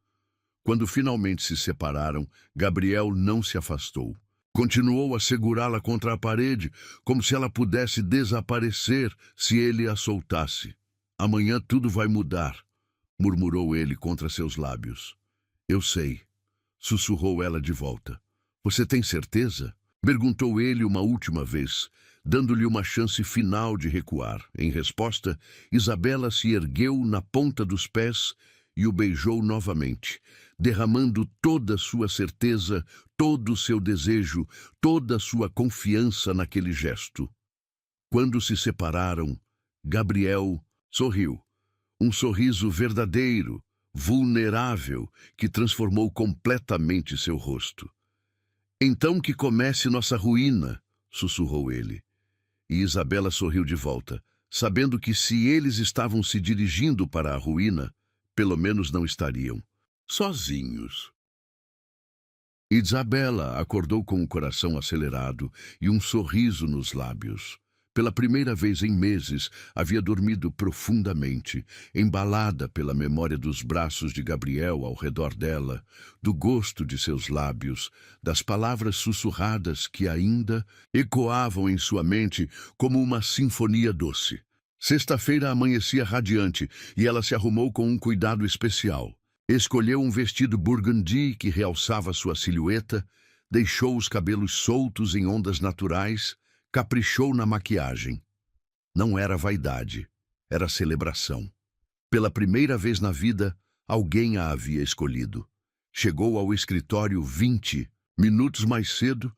Quando finalmente se separaram, Gabriel não se afastou. Continuou a segurá-la contra a parede, como se ela pudesse desaparecer se ele a soltasse. Amanhã tudo vai mudar, murmurou ele contra seus lábios. Eu sei, sussurrou ela de volta. Você tem certeza? Perguntou ele uma última vez, dando-lhe uma chance final de recuar. Em resposta, Isabela se ergueu na ponta dos pés e o beijou novamente, derramando toda a sua certeza, todo o seu desejo, toda a sua confiança naquele gesto. Quando se separaram, Gabriel sorriu. Um sorriso verdadeiro, vulnerável, que transformou completamente seu rosto. Então que comece nossa ruína, sussurrou ele. E Isabela sorriu de volta, sabendo que se eles estavam se dirigindo para a ruína, pelo menos não estariam sozinhos. Isabela acordou com o coração acelerado e um sorriso nos lábios. Pela primeira vez em meses, havia dormido profundamente, embalada pela memória dos braços de Gabriel ao redor dela, do gosto de seus lábios, das palavras sussurradas que ainda ecoavam em sua mente como uma sinfonia doce. Sexta-feira amanhecia radiante e ela se arrumou com um cuidado especial. Escolheu um vestido burgundy que realçava sua silhueta, deixou os cabelos soltos em ondas naturais, caprichou na maquiagem. Não era vaidade, era celebração. Pela primeira vez na vida, alguém a havia escolhido. Chegou ao escritório 20 minutos mais cedo,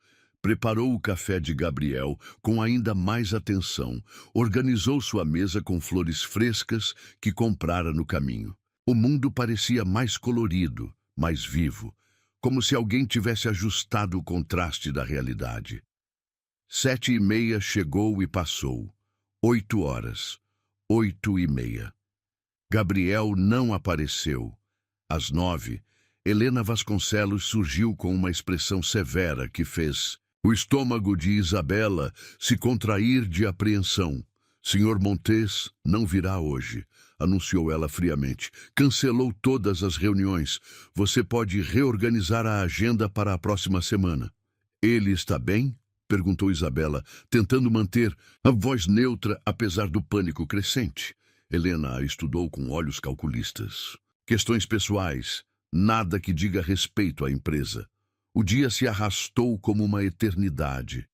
preparou o café de Gabriel com ainda mais atenção, organizou sua mesa com flores frescas que comprara no caminho. O mundo parecia mais colorido, mais vivo, como se alguém tivesse ajustado o contraste da realidade. 7h30 chegou e passou. 8 horas. 8h30. Gabriel não apareceu. Às 9, Helena Vasconcelos surgiu com uma expressão severa que fez o estômago de Isabela se contrair de apreensão. Senhor Montes não virá hoje, anunciou ela friamente. Cancelou todas as reuniões. Você pode reorganizar a agenda para a próxima semana. Ele está bem? Perguntou Isabela, tentando manter a voz neutra apesar do pânico crescente. Helena a estudou com olhos calculistas. Questões pessoais, nada que diga respeito à empresa. O dia se arrastou como uma eternidade.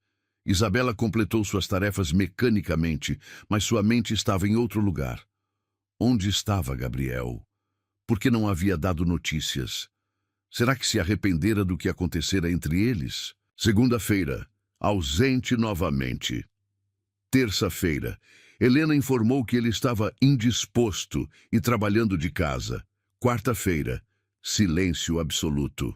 Isabela completou suas tarefas mecanicamente, mas sua mente estava em outro lugar. Onde estava Gabriel? Por que não havia dado notícias? Será que se arrependera do que acontecera entre eles? Segunda-feira, ausente novamente. Terça-feira, Helena informou que ele estava indisposto e trabalhando de casa. Quarta-feira, silêncio absoluto.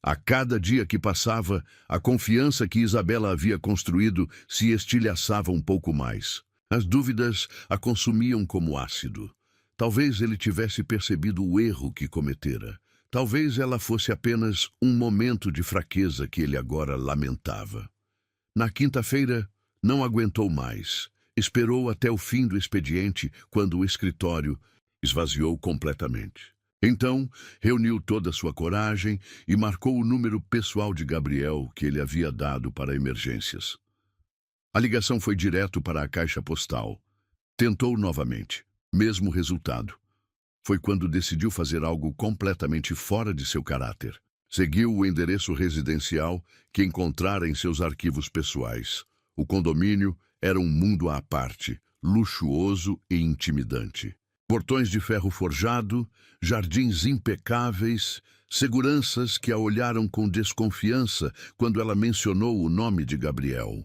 A cada dia que passava, a confiança que Isabela havia construído se estilhaçava um pouco mais. As dúvidas a consumiam como ácido. Talvez ele tivesse percebido o erro que cometera. Talvez ela fosse apenas um momento de fraqueza que ele agora lamentava. Na quinta-feira, não aguentou mais. Esperou até o fim do expediente, quando o escritório esvaziou completamente. Então, reuniu toda a sua coragem e marcou o número pessoal de Gabriel que ele havia dado para emergências. A ligação foi direto para a caixa postal. Tentou novamente. Mesmo resultado. Foi quando decidiu fazer algo completamente fora de seu caráter. Seguiu o endereço residencial que encontrara em seus arquivos pessoais. O condomínio era um mundo à parte, luxuoso e intimidante. Portões de ferro forjado, jardins impecáveis, seguranças que a olharam com desconfiança quando ela mencionou o nome de Gabriel.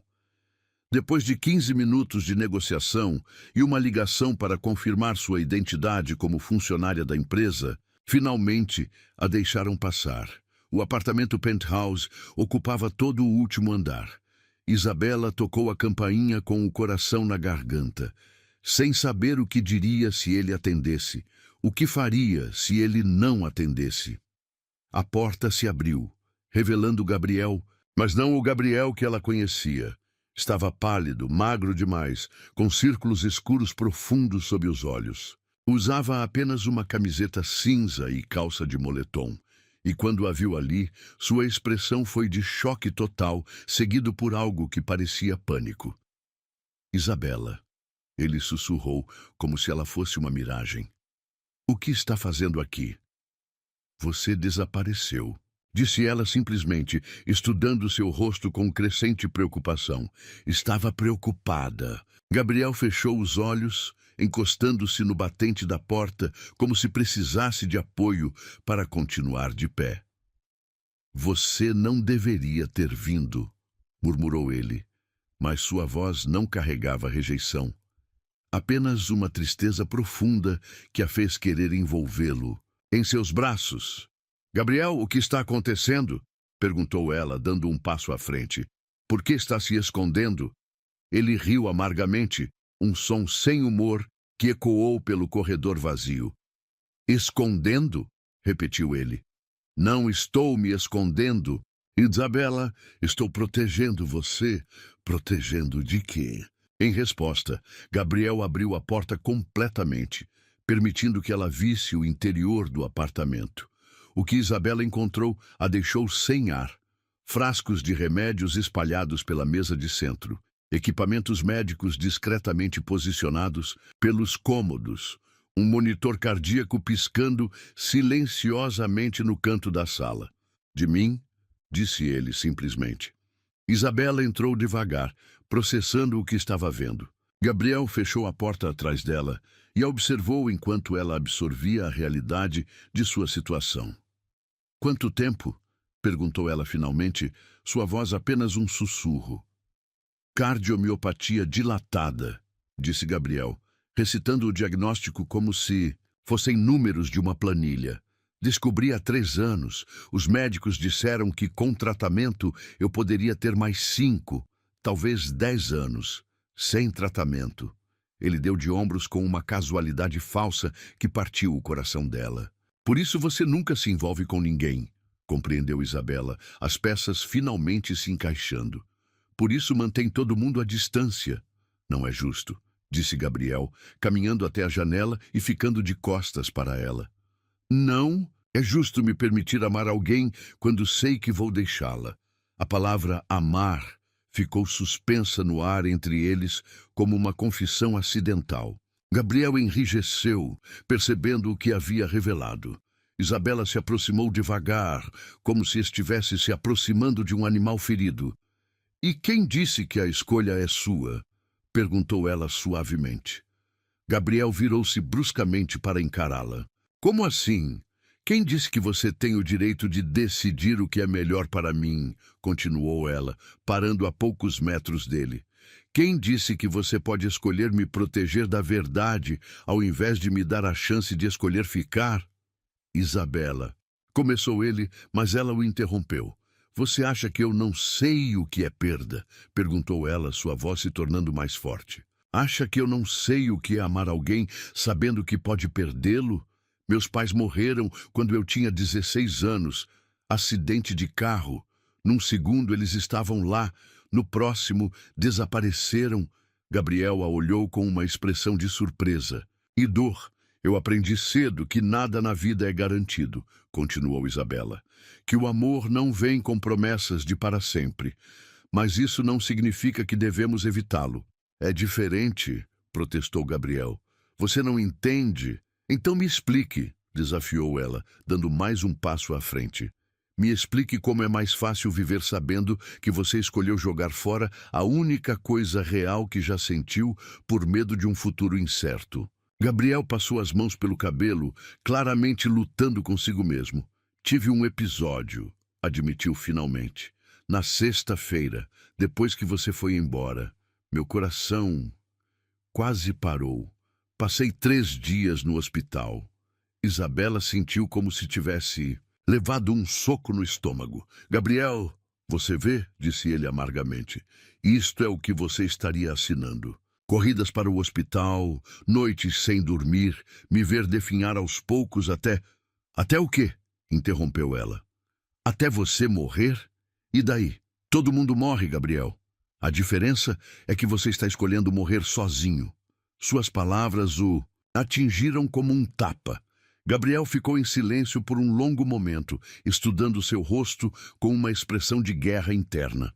Depois de 15 minutos de negociação e uma ligação para confirmar sua identidade como funcionária da empresa, finalmente a deixaram passar. O apartamento penthouse ocupava todo o último andar. Isabela tocou a campainha com o coração na garganta, sem saber o que diria se ele atendesse, o que faria se ele não atendesse. A porta se abriu, revelando Gabriel, mas não o Gabriel que ela conhecia. Estava pálido, magro demais, com círculos escuros profundos sob os olhos. Usava apenas uma camiseta cinza e calça de moletom. E quando a viu ali, sua expressão foi de choque total, seguido por algo que parecia pânico. Isabela, ele sussurrou, como se ela fosse uma miragem. O que está fazendo aqui? Você desapareceu, disse ela simplesmente, estudando seu rosto com crescente preocupação. Estava preocupada. Gabriel fechou os olhos, encostando-se no batente da porta, como se precisasse de apoio para continuar de pé. Você não deveria ter vindo, murmurou ele, mas sua voz não carregava rejeição. Apenas uma tristeza profunda que a fez querer envolvê-lo em seus braços. Gabriel, o que está acontecendo? Perguntou ela, dando um passo à frente. Por que está se escondendo? Ele riu amargamente, um som sem humor que ecoou pelo corredor vazio. Escondendo? Repetiu ele. Não estou me escondendo. Isabela, estou protegendo você. Protegendo de quê? Em resposta, Gabriel abriu a porta completamente, permitindo que ela visse o interior do apartamento. O que Isabela encontrou a deixou sem ar. Frascos de remédios espalhados pela mesa de centro, equipamentos médicos discretamente posicionados pelos cômodos, um monitor cardíaco piscando silenciosamente no canto da sala. De mim, disse ele simplesmente. Isabela entrou devagar, processando o que estava vendo. Gabriel fechou a porta atrás dela e a observou enquanto ela absorvia a realidade de sua situação. Quanto tempo? Perguntou ela finalmente, sua voz apenas um sussurro. Cardiomiopatia dilatada, disse Gabriel, recitando o diagnóstico como se fossem números de uma planilha. Descobri há 3 anos. Os médicos disseram que com tratamento eu poderia ter mais 5, talvez 10 anos, sem tratamento. Ele deu de ombros com uma casualidade falsa que partiu o coração dela. Por isso você nunca se envolve com ninguém, compreendeu Isabela, as peças finalmente se encaixando. Por isso mantém todo mundo à distância. Não é justo, disse Gabriel, caminhando até a janela e ficando de costas para ela. Não, é justo me permitir amar alguém quando sei que vou deixá-la. A palavra amar ficou suspensa no ar entre eles como uma confissão acidental. Gabriel enrijeceu, percebendo o que havia revelado. Isabela se aproximou devagar, como se estivesse se aproximando de um animal ferido. "E quem disse que a escolha é sua?" perguntou ela suavemente. Gabriel virou-se bruscamente para encará-la. "Como assim? Quem disse que você tem o direito de decidir o que é melhor para mim?" continuou ela, parando a poucos metros dele. "Quem disse que você pode escolher me proteger da verdade, ao invés de me dar a chance de escolher ficar?" "Isabela", começou ele, mas ela o interrompeu. "Você acha que eu não sei o que é perda?" perguntou ela, sua voz se tornando mais forte. "Acha que eu não sei o que é amar alguém sabendo que pode perdê-lo? Meus pais morreram quando eu tinha 16 anos. Acidente de carro. Num segundo eles estavam lá, no próximo desapareceram." Gabriel a olhou com uma expressão de surpresa. "E dor. Eu aprendi cedo que nada na vida é garantido", continuou Isabela. "Que o amor não vem com promessas de para sempre. Mas isso não significa que devemos evitá-lo." "É diferente", protestou Gabriel. "Você não entende? Então me explique", desafiou ela, dando mais um passo à frente. "Me explique como é mais fácil viver sabendo que você escolheu jogar fora a única coisa real que já sentiu por medo de um futuro incerto." Gabriel passou as mãos pelo cabelo, claramente lutando consigo mesmo. "Tive um episódio", admitiu finalmente. "Na sexta-feira, depois que você foi embora. Meu coração quase parou. Passei 3 dias no hospital." Isabela sentiu como se tivesse levado um soco no estômago. "Gabriel, você vê?" disse ele amargamente. "Isto é o que você estaria assinando. Corridas para o hospital, noites sem dormir, me ver definhar aos poucos até... Até o quê?" interrompeu ela. "Até você morrer? E daí? Todo mundo morre, Gabriel. A diferença é que você está escolhendo morrer sozinho." Suas palavras o atingiram como um tapa. Gabriel ficou em silêncio por um longo momento, estudando seu rosto com uma expressão de guerra interna.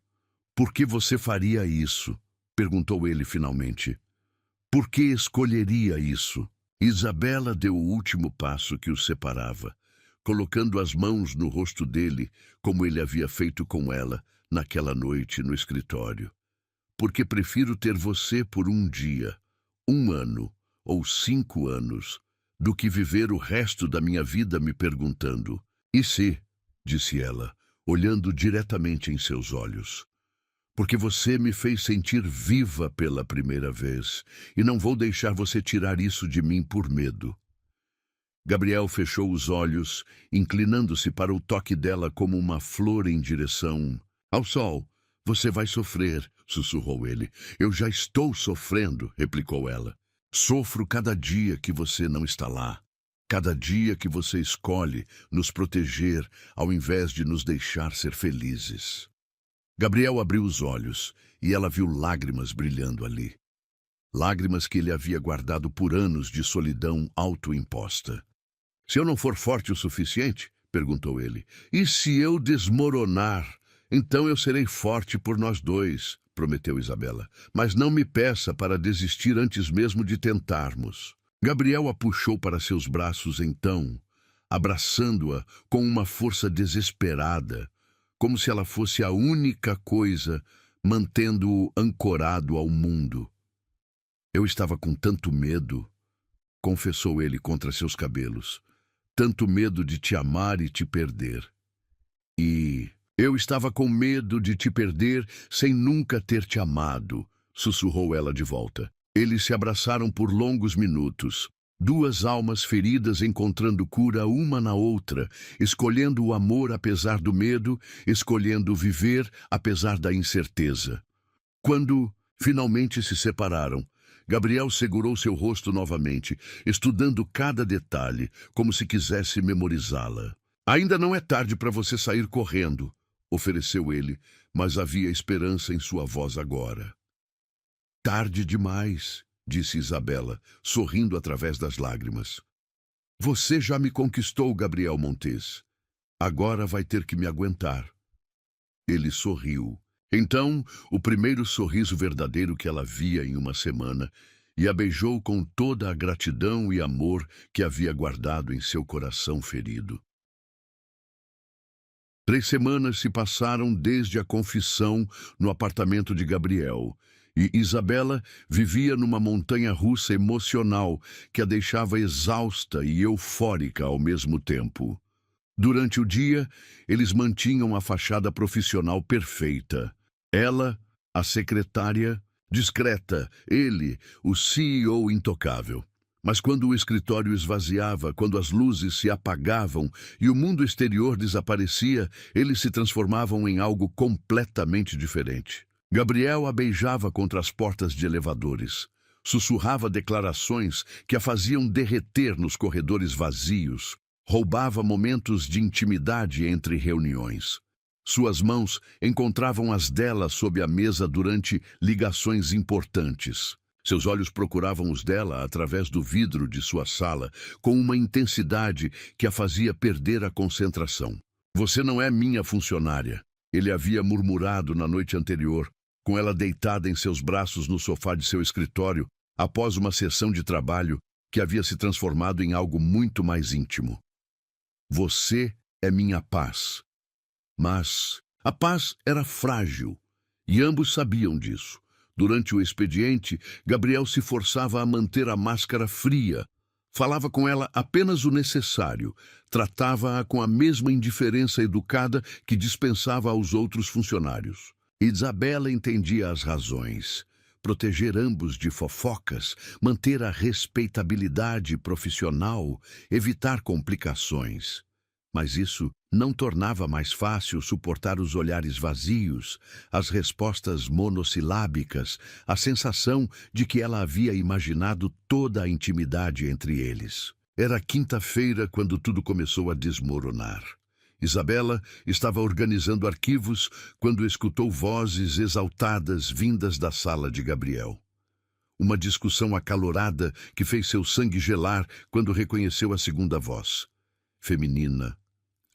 "Por que você faria isso?" perguntou ele finalmente. "Por que escolheria isso?" Isabela deu o último passo que os separava, colocando as mãos no rosto dele, como ele havia feito com ela naquela noite no escritório. "Porque prefiro ter você por um dia, 1 ano ou 5 anos, do que viver o resto da minha vida me perguntando, 'E se?'" disse ela, olhando diretamente em seus olhos. "Porque você me fez sentir viva pela primeira vez, e não vou deixar você tirar isso de mim por medo." Gabriel fechou os olhos, inclinando-se para o toque dela como uma flor em direção ao sol. "Você vai sofrer", sussurrou ele. "Eu já estou sofrendo", replicou ela. "Sofro cada dia que você não está lá. Cada dia que você escolhe nos proteger ao invés de nos deixar ser felizes." Gabriel abriu os olhos e ela viu lágrimas brilhando ali. Lágrimas que ele havia guardado por anos de solidão autoimposta. "Se eu não for forte o suficiente?" perguntou ele. "E se eu desmoronar? Então eu serei forte por nós dois", prometeu Isabela. "Mas não me peça para desistir antes mesmo de tentarmos." Gabriel a puxou para seus braços então, abraçando-a com uma força desesperada, como se ela fosse a única coisa mantendo-o ancorado ao mundo. "Eu estava com tanto medo", confessou ele contra seus cabelos. "Tanto medo de te amar e te perder. E eu estava com medo de te perder sem nunca ter te amado", sussurrou ela de volta. Eles se abraçaram por longos minutos. Duas almas feridas encontrando cura uma na outra, escolhendo o amor apesar do medo, escolhendo viver apesar da incerteza. Quando finalmente se separaram, Gabriel segurou seu rosto novamente, estudando cada detalhe, como se quisesse memorizá-la. "Ainda não é tarde para você sair correndo", ofereceu ele, mas havia esperança em sua voz agora. "Tarde demais", disse Isabela, sorrindo através das lágrimas. "Você já me conquistou, Gabriel Montes. Agora vai ter que me aguentar." Ele sorriu. Então, o primeiro sorriso verdadeiro que ela via em uma semana, e a beijou com toda a gratidão e amor que havia guardado em seu coração ferido. 3 semanas se passaram desde a confissão no apartamento de Gabriel, e Isabela vivia numa montanha-russa emocional que a deixava exausta e eufórica ao mesmo tempo. Durante o dia, eles mantinham a fachada profissional perfeita. Ela, a secretária, discreta, ele, o CEO intocável. Mas quando o escritório esvaziava, quando as luzes se apagavam e o mundo exterior desaparecia, eles se transformavam em algo completamente diferente. Gabriel a beijava contra as portas de elevadores. Sussurrava declarações que a faziam derreter nos corredores vazios. Roubava momentos de intimidade entre reuniões. Suas mãos encontravam as dela sob a mesa durante ligações importantes. Seus olhos procuravam os dela através do vidro de sua sala, com uma intensidade que a fazia perder a concentração. "Você não é minha funcionária", ele havia murmurado na noite anterior, com ela deitada em seus braços no sofá de seu escritório, após uma sessão de trabalho que havia se transformado em algo muito mais íntimo. "Você é minha paz." Mas a paz era frágil, e ambos sabiam disso. Durante o expediente, Gabriel se forçava a manter a máscara fria. Falava com ela apenas o necessário. Tratava-a com a mesma indiferença educada que dispensava aos outros funcionários. Isabela entendia as razões. Proteger ambos de fofocas, manter a respeitabilidade profissional, evitar complicações. Mas isso não tornava mais fácil suportar os olhares vazios, as respostas monossilábicas, a sensação de que ela havia imaginado toda a intimidade entre eles. Era quinta-feira quando tudo começou a desmoronar. Isabela estava organizando arquivos quando escutou vozes exaltadas vindas da sala de Gabriel. Uma discussão acalorada que fez seu sangue gelar quando reconheceu a segunda voz. Feminina,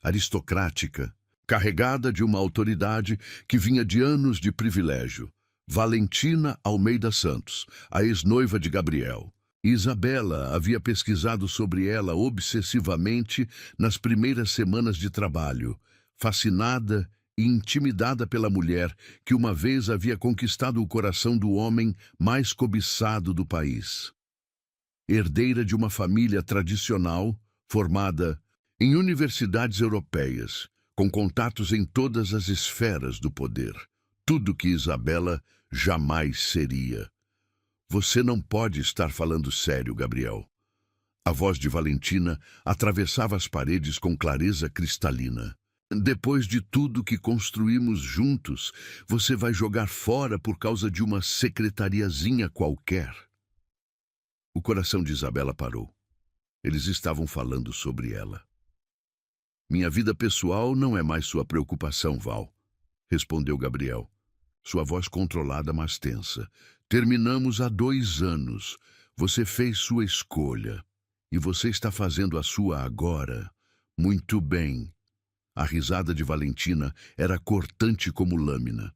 aristocrática, carregada de uma autoridade que vinha de anos de privilégio. Valentina Almeida Santos, a ex-noiva de Gabriel. Isabela havia pesquisado sobre ela obsessivamente nas primeiras semanas de trabalho, fascinada e intimidada pela mulher que uma vez havia conquistado o coração do homem mais cobiçado do país. Herdeira de uma família tradicional, formada em universidades europeias, com contatos em todas as esferas do poder. Tudo que Isabela jamais seria. "Você não pode estar falando sério, Gabriel." A voz de Valentina atravessava as paredes com clareza cristalina. "Depois de tudo que construímos juntos, você vai jogar fora por causa de uma secretariazinha qualquer." O coração de Isabela parou. Eles estavam falando sobre ela. "Minha vida pessoal não é mais sua preocupação, Val", respondeu Gabriel, sua voz controlada, mas tensa. "Terminamos há 2 anos. Você fez sua escolha. E você está fazendo a sua agora. Muito bem." A risada de Valentina era cortante como lâmina.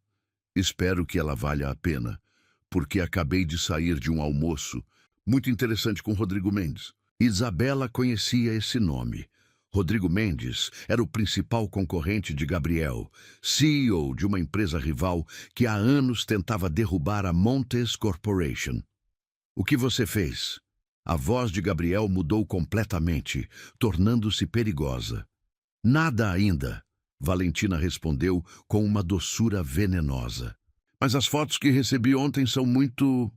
"Espero que ela valha a pena, porque acabei de sair de um almoço muito interessante com Rodrigo Mendes." Isabela conhecia esse nome. Rodrigo Mendes era o principal concorrente de Gabriel, CEO de uma empresa rival que há anos tentava derrubar a Montes Corporation. "O que você fez?" A voz de Gabriel mudou completamente, tornando-se perigosa. "Nada ainda", Valentina respondeu com uma doçura venenosa. "Mas as fotos que recebi ontem são muito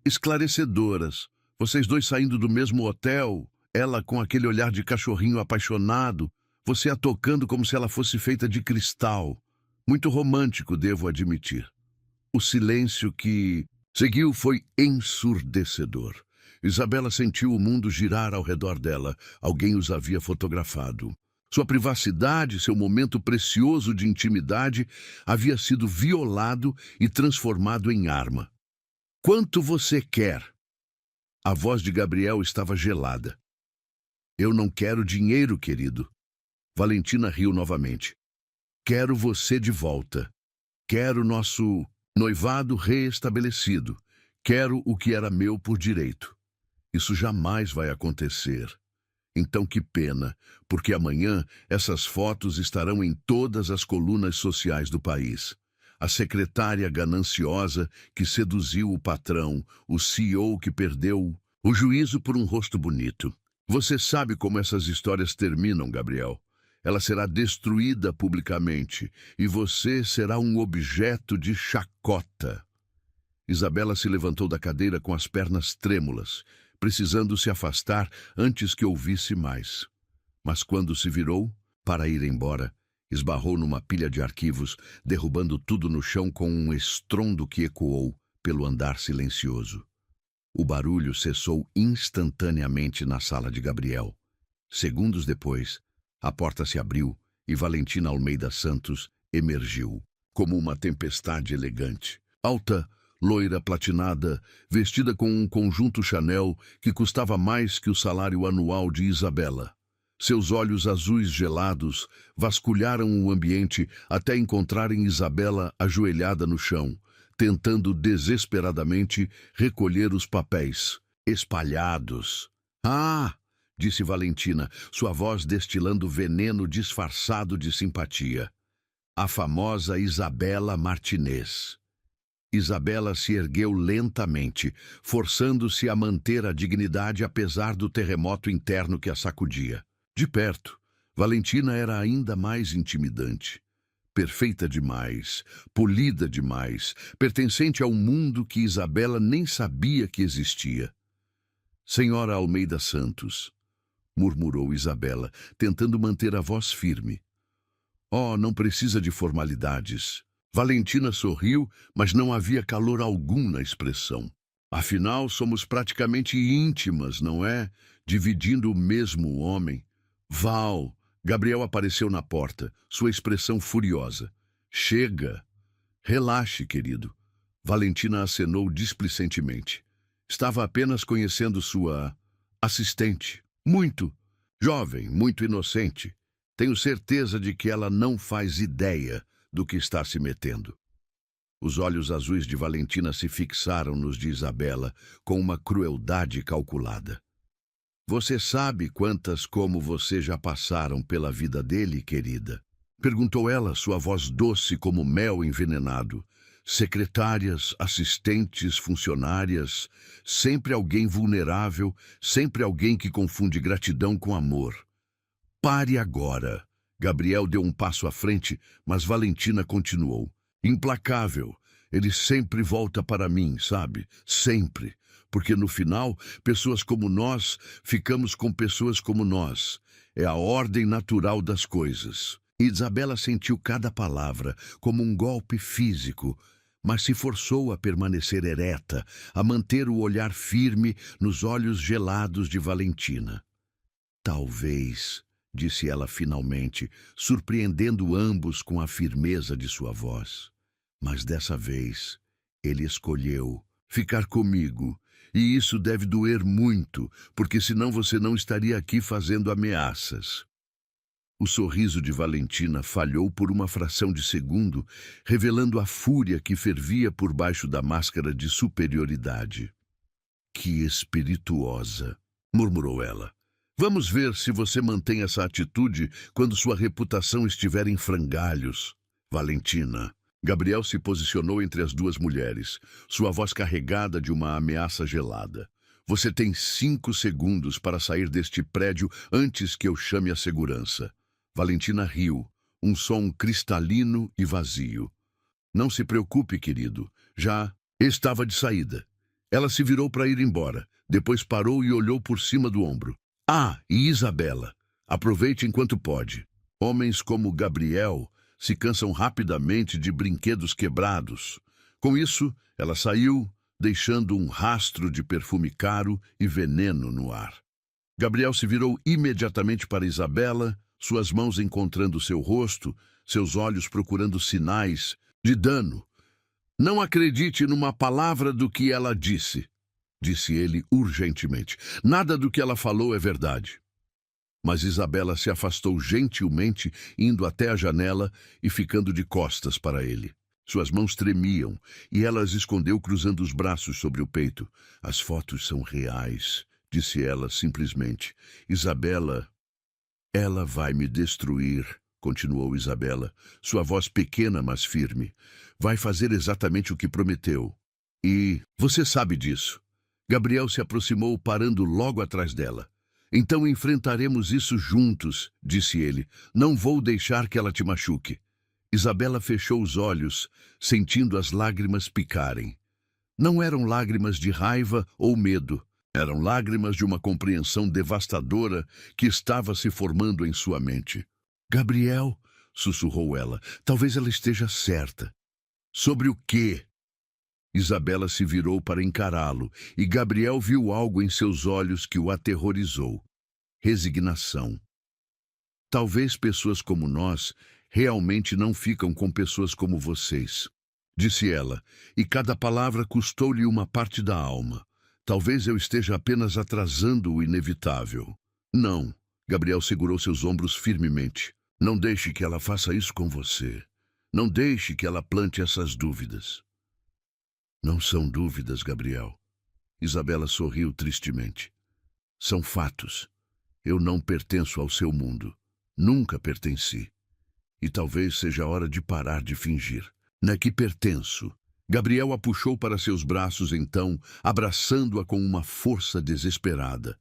esclarecedoras. Vocês dois saindo do mesmo hotel, ela com aquele olhar de cachorrinho apaixonado, você a tocando como se ela fosse feita de cristal. Muito romântico, devo admitir." O silêncio que seguiu foi ensurdecedor. Isabela sentiu o mundo girar ao redor dela. Alguém os havia fotografado. Sua privacidade, seu momento precioso de intimidade, havia sido violado e transformado em arma. "Quanto você quer?" A voz de Gabriel estava gelada. "Eu não quero dinheiro, querido." Valentina riu novamente. "Quero você de volta. Quero nosso noivado reestabelecido. Quero o que era meu por direito. Isso jamais vai acontecer. Então que pena, porque amanhã essas fotos estarão em todas as colunas sociais do país. A secretária gananciosa que seduziu o patrão, o CEO que perdeu o juízo por um rosto bonito. Você sabe como essas histórias terminam, Gabriel. Ela será destruída publicamente e você será um objeto de chacota. Isabela se levantou da cadeira com as pernas trêmulas, precisando se afastar antes que ouvisse mais. Mas quando se virou para ir embora, esbarrou numa pilha de arquivos, derrubando tudo no chão com um estrondo que ecoou pelo andar silencioso. O barulho cessou instantaneamente na sala de Gabriel. Segundos depois, a porta se abriu e Valentina Almeida Santos emergiu, como uma tempestade elegante. Alta, loira platinada, vestida com um conjunto Chanel que custava mais que o salário anual de Isabela. Seus olhos azuis gelados vasculharam o ambiente até encontrarem Isabela ajoelhada no chão, tentando desesperadamente recolher os papéis espalhados. "Ah!", disse Valentina, sua voz destilando veneno disfarçado de simpatia. "A famosa Isabela Martinez." Isabela se ergueu lentamente, forçando-se a manter a dignidade apesar do terremoto interno que a sacudia. De perto, Valentina era ainda mais intimidante. Perfeita demais, polida demais, pertencente a um mundo que Isabela nem sabia que existia. "Senhora Almeida Santos", murmurou Isabela, tentando manter a voz firme. "Oh, não precisa de formalidades." Valentina sorriu, mas não havia calor algum na expressão. "Afinal, somos praticamente íntimas, não é? Dividindo o mesmo homem." "Val!" Gabriel apareceu na porta, sua expressão furiosa. "Chega!" "Relaxe, querido." Valentina acenou displicentemente. Estava apenas conhecendo sua assistente. Muito jovem, muito inocente. Tenho certeza de que ela não faz ideia do que está se metendo. Os olhos azuis de Valentina se fixaram nos de Isabela com uma crueldade calculada. "Você sabe quantas como você já passaram pela vida dele, querida?" perguntou ela, sua voz doce como mel envenenado. "Secretárias, assistentes, funcionárias, sempre alguém vulnerável, sempre alguém que confunde gratidão com amor." "Pare agora." Gabriel deu um passo à frente, mas Valentina continuou. "Implacável. Ele sempre volta para mim, sabe? Sempre. Porque no final, pessoas como nós ficamos com pessoas como nós. É a ordem natural das coisas." Isabela sentiu cada palavra como um golpe físico, mas se forçou a permanecer ereta, a manter o olhar firme nos olhos gelados de Valentina. "Talvez", disse ela finalmente, surpreendendo ambos com a firmeza de sua voz. "Mas dessa vez, ele escolheu ficar comigo, e isso deve doer muito, porque senão você não estaria aqui fazendo ameaças." O sorriso de Valentina falhou por uma fração de segundo, revelando a fúria que fervia por baixo da máscara de superioridade. "Que espirituosa", murmurou ela. "Vamos ver se você mantém essa atitude quando sua reputação estiver em frangalhos, Valentina." Gabriel se posicionou entre as duas mulheres, sua voz carregada de uma ameaça gelada. "Você tem 5 segundos para sair deste prédio antes que eu chame a segurança." Valentina riu, um som cristalino e vazio. "Não se preocupe, querido. Já estava de saída." Ela se virou para ir embora, depois parou e olhou por cima do ombro. "Ah, e Isabela, aproveite enquanto pode. Homens como Gabriel se cansam rapidamente de brinquedos quebrados." Com isso, ela saiu, deixando um rastro de perfume caro e veneno no ar. Gabriel se virou imediatamente para Isabela, suas mãos encontrando seu rosto, seus olhos procurando sinais de dano. "Não acredite numa palavra do que ela disse", disse ele urgentemente. "Nada do que ela falou é verdade." Mas Isabela se afastou gentilmente, indo até a janela e ficando de costas para ele. Suas mãos tremiam e ela as escondeu cruzando os braços sobre o peito. As fotos são reais, disse ela simplesmente. Isabela, ela vai me destruir, continuou Isabela, sua voz pequena, mas firme. Vai fazer exatamente o que prometeu. E você sabe disso. Gabriel se aproximou, parando logo atrás dela. Então enfrentaremos isso juntos, disse ele. Não vou deixar que ela te machuque. Isabela fechou os olhos, sentindo as lágrimas picarem. Não eram lágrimas de raiva ou medo. Eram lágrimas de uma compreensão devastadora que estava se formando em sua mente. Gabriel, sussurrou ela, talvez ela esteja certa. Sobre o quê? Isabela se virou para encará-lo, e Gabriel viu algo em seus olhos que o aterrorizou. Resignação. Talvez pessoas como nós realmente não ficam com pessoas como vocês, disse ela, e cada palavra custou-lhe uma parte da alma. Talvez eu esteja apenas atrasando o inevitável. Não, Gabriel segurou seus ombros firmemente. Não deixe que ela faça isso com você. Não deixe que ela plante essas dúvidas. Não são dúvidas, Gabriel. Isabela sorriu tristemente. São fatos. Eu não pertenço ao seu mundo. Nunca pertenci. E talvez seja a hora de parar de fingir. Na que pertenço. Gabriel a puxou para seus braços então, abraçando-a com uma força desesperada.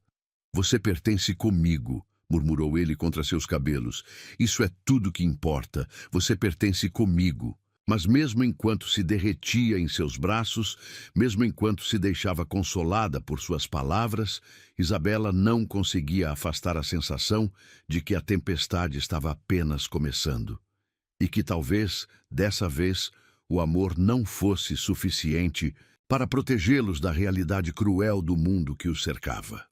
Você pertence comigo, murmurou ele contra seus cabelos. Isso é tudo que importa. Você pertence comigo. Mas mesmo enquanto se derretia em seus braços, mesmo enquanto se deixava consolada por suas palavras, Isabela não conseguia afastar a sensação de que a tempestade estava apenas começando. E que talvez, dessa vez, o amor não fosse suficiente para protegê-los da realidade cruel do mundo que os cercava.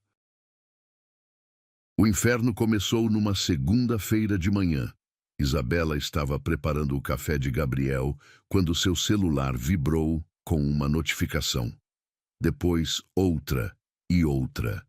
O inferno começou numa segunda-feira de manhã. Isabela estava preparando o café de Gabriel quando seu celular vibrou com uma notificação. Depois, outra e outra.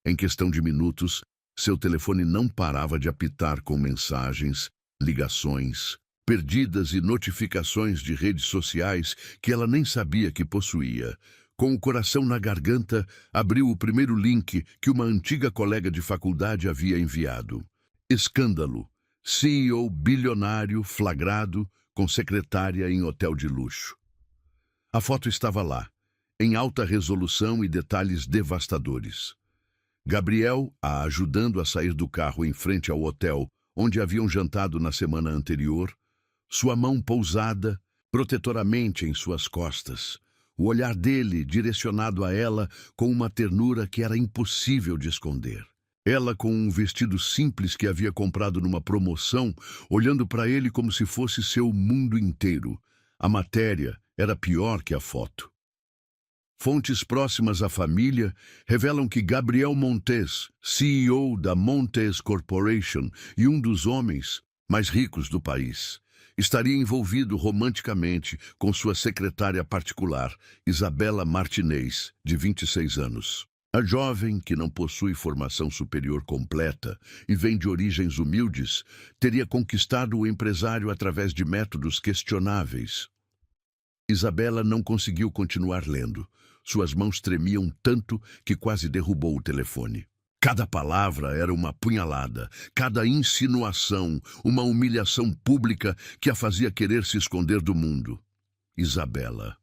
Em questão de minutos, seu telefone não parava de apitar com mensagens, ligações, perdidas e notificações de redes sociais que ela nem sabia que possuía. Com o coração na garganta, abriu o primeiro link que uma antiga colega de faculdade havia enviado. Escândalo. CEO bilionário flagrado com secretária em hotel de luxo. A foto estava lá, em alta resolução e detalhes devastadores. Gabriel a ajudando a sair do carro em frente ao hotel onde haviam jantado na semana anterior, sua mão pousada protetoramente em suas costas, o olhar dele direcionado a ela com uma ternura que era impossível de esconder. Ela com um vestido simples que havia comprado numa promoção, olhando para ele como se fosse seu mundo inteiro. A matéria era pior que a foto. Fontes próximas à família revelam que Gabriel Montes, CEO da Montes Corporation e um dos homens mais ricos do país, estaria envolvido romanticamente com sua secretária particular, Isabela Martinez, de 26 anos. A jovem, que não possui formação superior completa e vem de origens humildes, teria conquistado o empresário através de métodos questionáveis. Isabela não conseguiu continuar lendo. Suas mãos tremiam tanto que quase derrubou o telefone. Cada palavra era uma punhalada, cada insinuação, uma humilhação pública que a fazia querer se esconder do mundo. Isabela.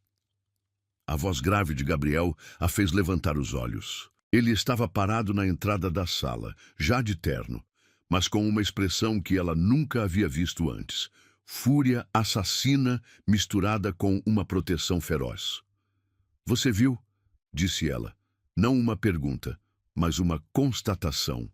A voz grave de Gabriel a fez levantar os olhos. Ele estava parado na entrada da sala, já de terno, mas com uma expressão que ela nunca havia visto antes. Fúria assassina misturada com uma proteção feroz. Você viu? Disse ela. Não uma pergunta, mas uma constatação.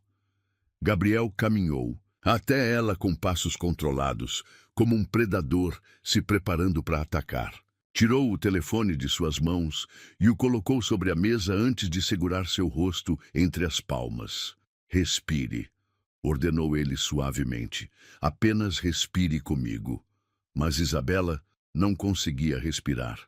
Gabriel caminhou, até ela com passos controlados, como um predador se preparando para atacar. Tirou o telefone de suas mãos e o colocou sobre a mesa antes de segurar seu rosto entre as palmas. Respire, ordenou ele suavemente. Apenas respire comigo. Mas Isabela não conseguia respirar.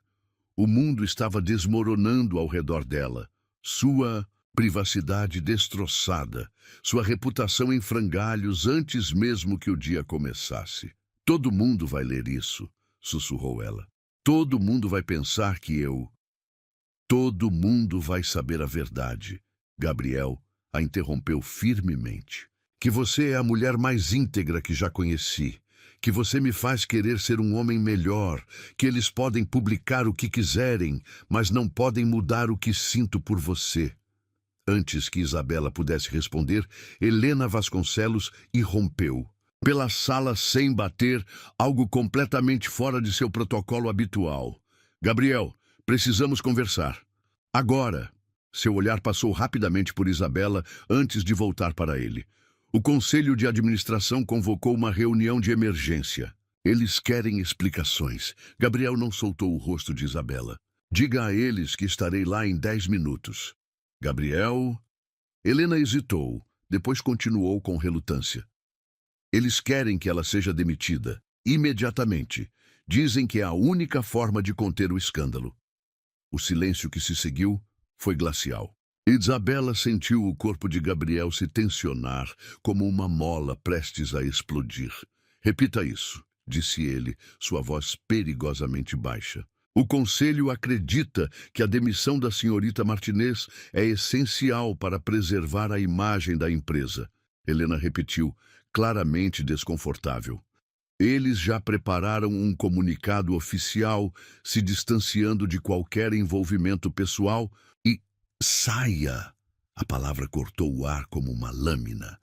O mundo estava desmoronando ao redor dela. Sua privacidade destroçada, sua reputação em frangalhos antes mesmo que o dia começasse. Todo mundo vai ler isso. sussurrou ela. Todo mundo vai pensar que eu... Todo mundo vai saber a verdade. Gabriel a interrompeu firmemente. Que você é a mulher mais íntegra que já conheci. Que você me faz querer ser um homem melhor. Que eles podem publicar o que quiserem, mas não podem mudar o que sinto por você. Antes que Isabela pudesse responder, Helena Vasconcelos irrompeu. Pela sala sem bater, algo completamente fora de seu protocolo habitual. Gabriel, precisamos conversar. Agora. Seu olhar passou rapidamente por Isabela antes de voltar para ele. O Conselho de Administração convocou uma reunião de emergência. Eles querem explicações. Gabriel não soltou o rosto de Isabela. Diga a eles que estarei lá em 10 minutos. Gabriel... Helena hesitou, depois continuou com relutância. Eles querem que ela seja demitida, imediatamente. Dizem que é a única forma de conter o escândalo. O silêncio que se seguiu foi glacial. Isabela sentiu o corpo de Gabriel se tensionar como uma mola prestes a explodir. Repita isso, disse ele, sua voz perigosamente baixa. O Conselho acredita que a demissão da senhorita Martinez é essencial para preservar a imagem da empresa. Helena repetiu, claramente desconfortável. Eles já prepararam um comunicado oficial, se distanciando de qualquer envolvimento pessoal e... Saia! A palavra cortou o ar como uma lâmina.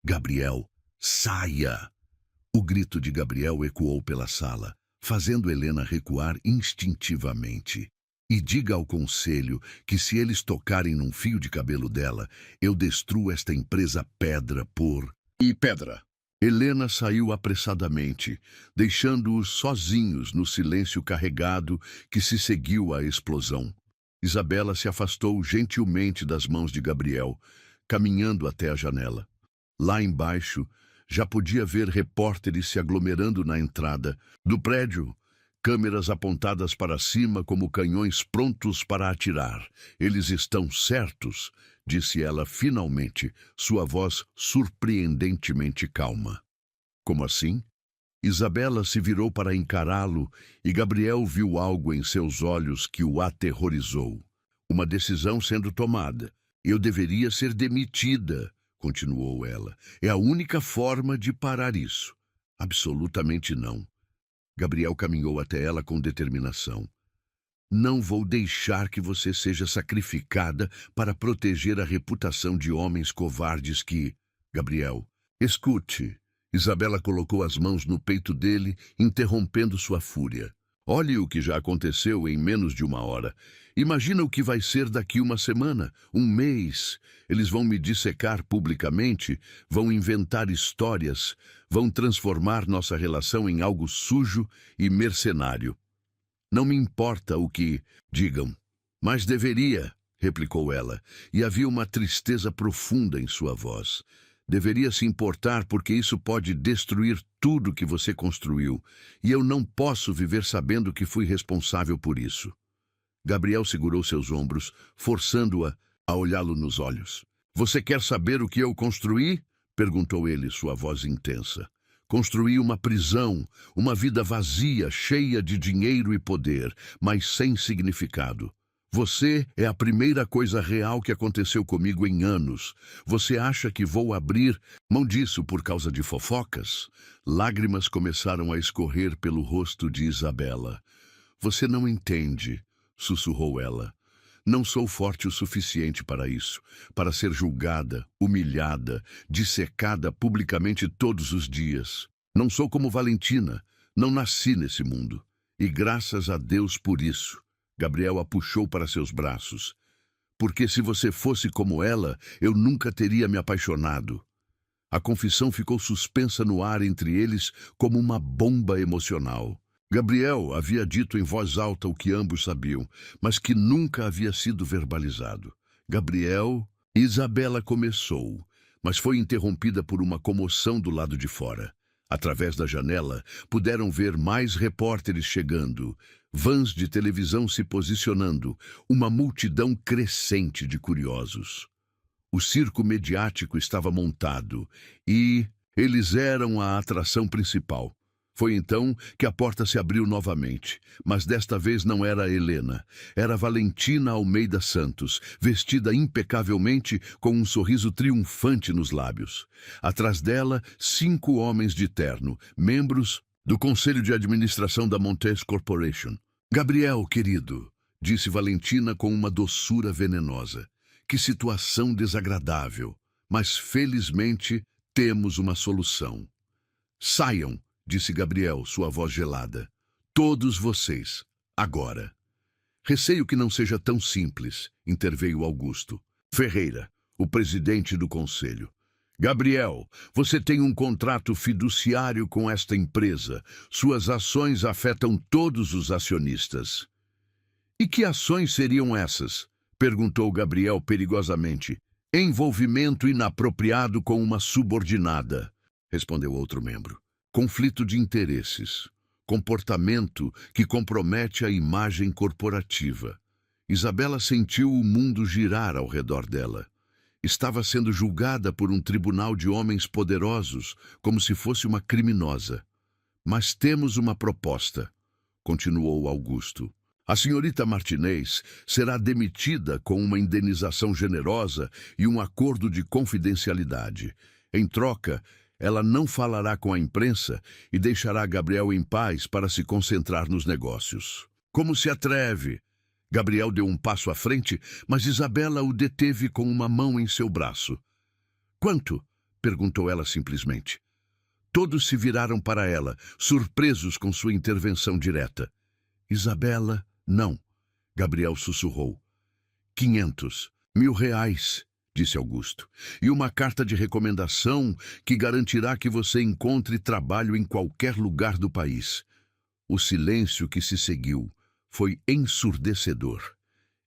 Gabriel, saia! O grito de Gabriel ecoou pela sala, fazendo Helena recuar instintivamente. E diga ao conselho que se eles tocarem num fio de cabelo dela, eu destruo esta empresa pedra por... E pedra! Helena saiu apressadamente, deixando-os sozinhos no silêncio carregado que se seguiu à explosão. Isabela se afastou gentilmente das mãos de Gabriel, caminhando até a janela. Lá embaixo, já podia ver repórteres se aglomerando na entrada do prédio, câmeras apontadas para cima como canhões prontos para atirar. Eles estão certos, disse ela finalmente, sua voz surpreendentemente calma. Como assim? Isabela se virou para encará-lo e Gabriel viu algo em seus olhos que o aterrorizou. Uma decisão sendo tomada. Eu deveria ser demitida, continuou ela. É a única forma de parar isso. Absolutamente não. Gabriel caminhou até ela com determinação. Não vou deixar que você seja sacrificada para proteger a reputação de homens covardes que... Gabriel, escute. Isabela colocou as mãos no peito dele, interrompendo sua fúria. Olhe o que já aconteceu em menos de 1 hora. Imagina o que vai ser daqui 1 semana, 1 mês. Eles vão me dissecar publicamente, vão inventar histórias, vão transformar nossa relação em algo sujo e mercenário. Não me importa o que digam, mas deveria, replicou ela, e havia uma tristeza profunda em sua voz. Deveria se importar porque isso pode destruir tudo que você construiu, e eu não posso viver sabendo que fui responsável por isso. Gabriel segurou seus ombros, forçando-a a olhá-lo nos olhos. Você quer saber o que eu construí? Perguntou ele, sua voz intensa. Construí uma prisão, uma vida vazia, cheia de dinheiro e poder, mas sem significado. Você é a primeira coisa real que aconteceu comigo em anos. Você acha que vou abrir mão disso por causa de fofocas? Lágrimas começaram a escorrer pelo rosto de Isabela. Você não entende, sussurrou ela. Não sou forte o suficiente para isso, para ser julgada, humilhada, dissecada publicamente todos os dias. Não sou como Valentina, não nasci nesse mundo. E graças a Deus por isso. Gabriel a puxou para seus braços. Porque se você fosse como ela, eu nunca teria me apaixonado. A confissão ficou suspensa no ar entre eles como uma bomba emocional. Gabriel havia dito em voz alta o que ambos sabiam, mas que nunca havia sido verbalizado. Gabriel... Isabela começou, mas foi interrompida por uma comoção do lado de fora. Através da janela, puderam ver mais repórteres chegando, vans de televisão se posicionando, uma multidão crescente de curiosos. O circo mediático estava montado e eles eram a atração principal. Foi então que a porta se abriu novamente, mas desta vez não era Helena. Era Valentina Almeida Santos, vestida impecavelmente com um sorriso triunfante nos lábios. Atrás dela, 5 homens de terno, membros do Conselho de Administração da Montes Corporation. Gabriel, querido, disse Valentina com uma doçura venenosa. Que situação desagradável, mas felizmente temos uma solução. Saiam, disse Gabriel, sua voz gelada. Todos vocês, agora. Receio que não seja tão simples, interveio Augusto Ferreira, o presidente do conselho. Gabriel, você tem um contrato fiduciário com esta empresa. Suas ações afetam todos os acionistas. E que ações seriam essas? Perguntou Gabriel perigosamente. Envolvimento inapropriado com uma subordinada, respondeu outro membro. Conflito de interesses. Comportamento que compromete a imagem corporativa. Isabela sentiu o mundo girar ao redor dela. Estava sendo julgada por um tribunal de homens poderosos, como se fosse uma criminosa. Mas temos uma proposta, continuou Augusto. A senhorita Martinez será demitida com uma indenização generosa e um acordo de confidencialidade. Em troca, ela não falará com a imprensa e deixará Gabriel em paz para se concentrar nos negócios. Como se atreve? Gabriel deu um passo à frente, mas Isabela o deteve com uma mão em seu braço. Quanto? Perguntou ela simplesmente. Todos se viraram para ela, surpresos com sua intervenção direta. Isabela, não. Gabriel sussurrou. 500, R$1.000, disse Augusto, e uma carta de recomendação que garantirá que você encontre trabalho em qualquer lugar do país. O silêncio que se seguiu foi ensurdecedor.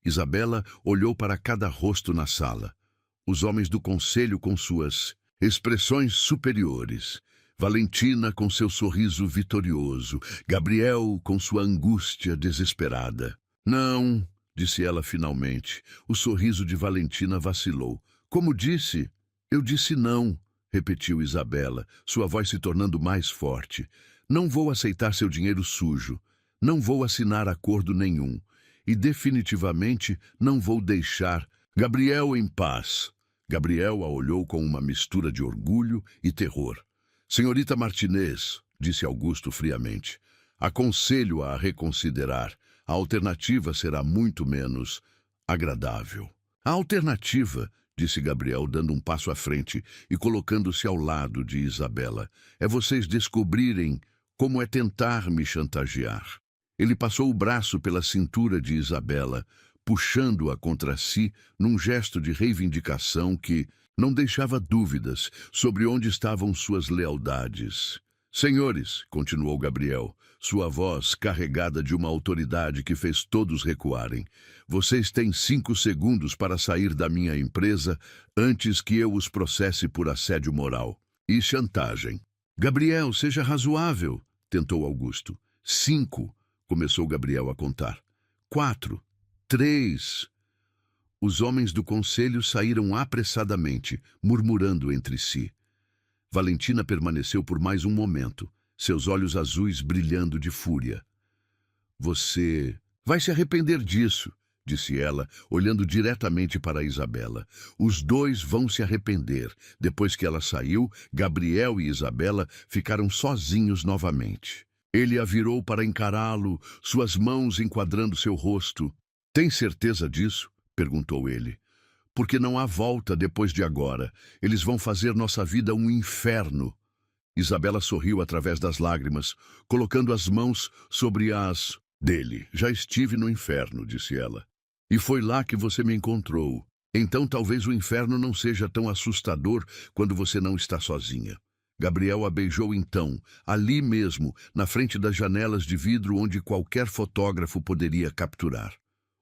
Isabela olhou para cada rosto na sala. Os homens do conselho com suas expressões superiores. Valentina com seu sorriso vitorioso. Gabriel com sua angústia desesperada. Não, disse ela finalmente. O sorriso de Valentina vacilou. Como disse? Eu disse não, repetiu Isabela, sua voz se tornando mais forte. Não vou aceitar seu dinheiro sujo. Não vou assinar acordo nenhum. E definitivamente não vou deixar Gabriel em paz. Gabriel a olhou com uma mistura de orgulho e terror. Senhorita Martinez, disse Augusto friamente, aconselho-a a reconsiderar. A alternativa será muito menos agradável. A alternativa, disse Gabriel, dando um passo à frente e colocando-se ao lado de Isabela, é vocês descobrirem como é tentar me chantagear. Ele passou o braço pela cintura de Isabela, puxando-a contra si num gesto de reivindicação que não deixava dúvidas sobre onde estavam suas lealdades. Senhores, continuou Gabriel, sua voz carregada de uma autoridade que fez todos recuarem, vocês têm 5 segundos para sair da minha empresa antes que eu os processe por assédio moral e chantagem. Gabriel, seja razoável, tentou Augusto. 5, começou Gabriel a contar. 4, 3... Os homens do conselho saíram apressadamente, murmurando entre si. Valentina permaneceu por mais um momento, seus olhos azuis brilhando de fúria. Você vai se arrepender disso, disse ela, olhando diretamente para Isabela. Os dois vão se arrepender. Depois que ela saiu, Gabriel e Isabela ficaram sozinhos novamente. Ele a virou para encará-lo, suas mãos enquadrando seu rosto. Tem certeza disso? Perguntou ele. Porque não há volta depois de agora. Eles vão fazer nossa vida um inferno. Isabela sorriu através das lágrimas, colocando as mãos sobre as dele. Já estive no inferno, disse ela. E foi lá que você me encontrou. Então talvez o inferno não seja tão assustador quando você não está sozinha. Gabriel a beijou então, ali mesmo, na frente das janelas de vidro onde qualquer fotógrafo poderia capturar.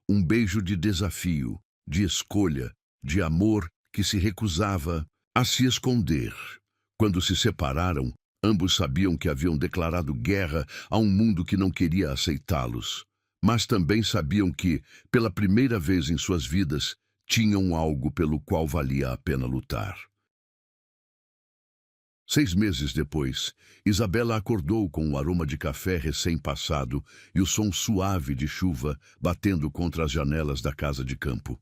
Um beijo de desafio, de escolha, de amor que se recusava a se esconder. Quando se separaram, ambos sabiam que haviam declarado guerra a um mundo que não queria aceitá-los. Mas também sabiam que, pela primeira vez em suas vidas, tinham algo pelo qual valia a pena lutar. 6 meses depois, Isabela acordou com o aroma de café recém-passado e o som suave de chuva batendo contra as janelas da casa de campo.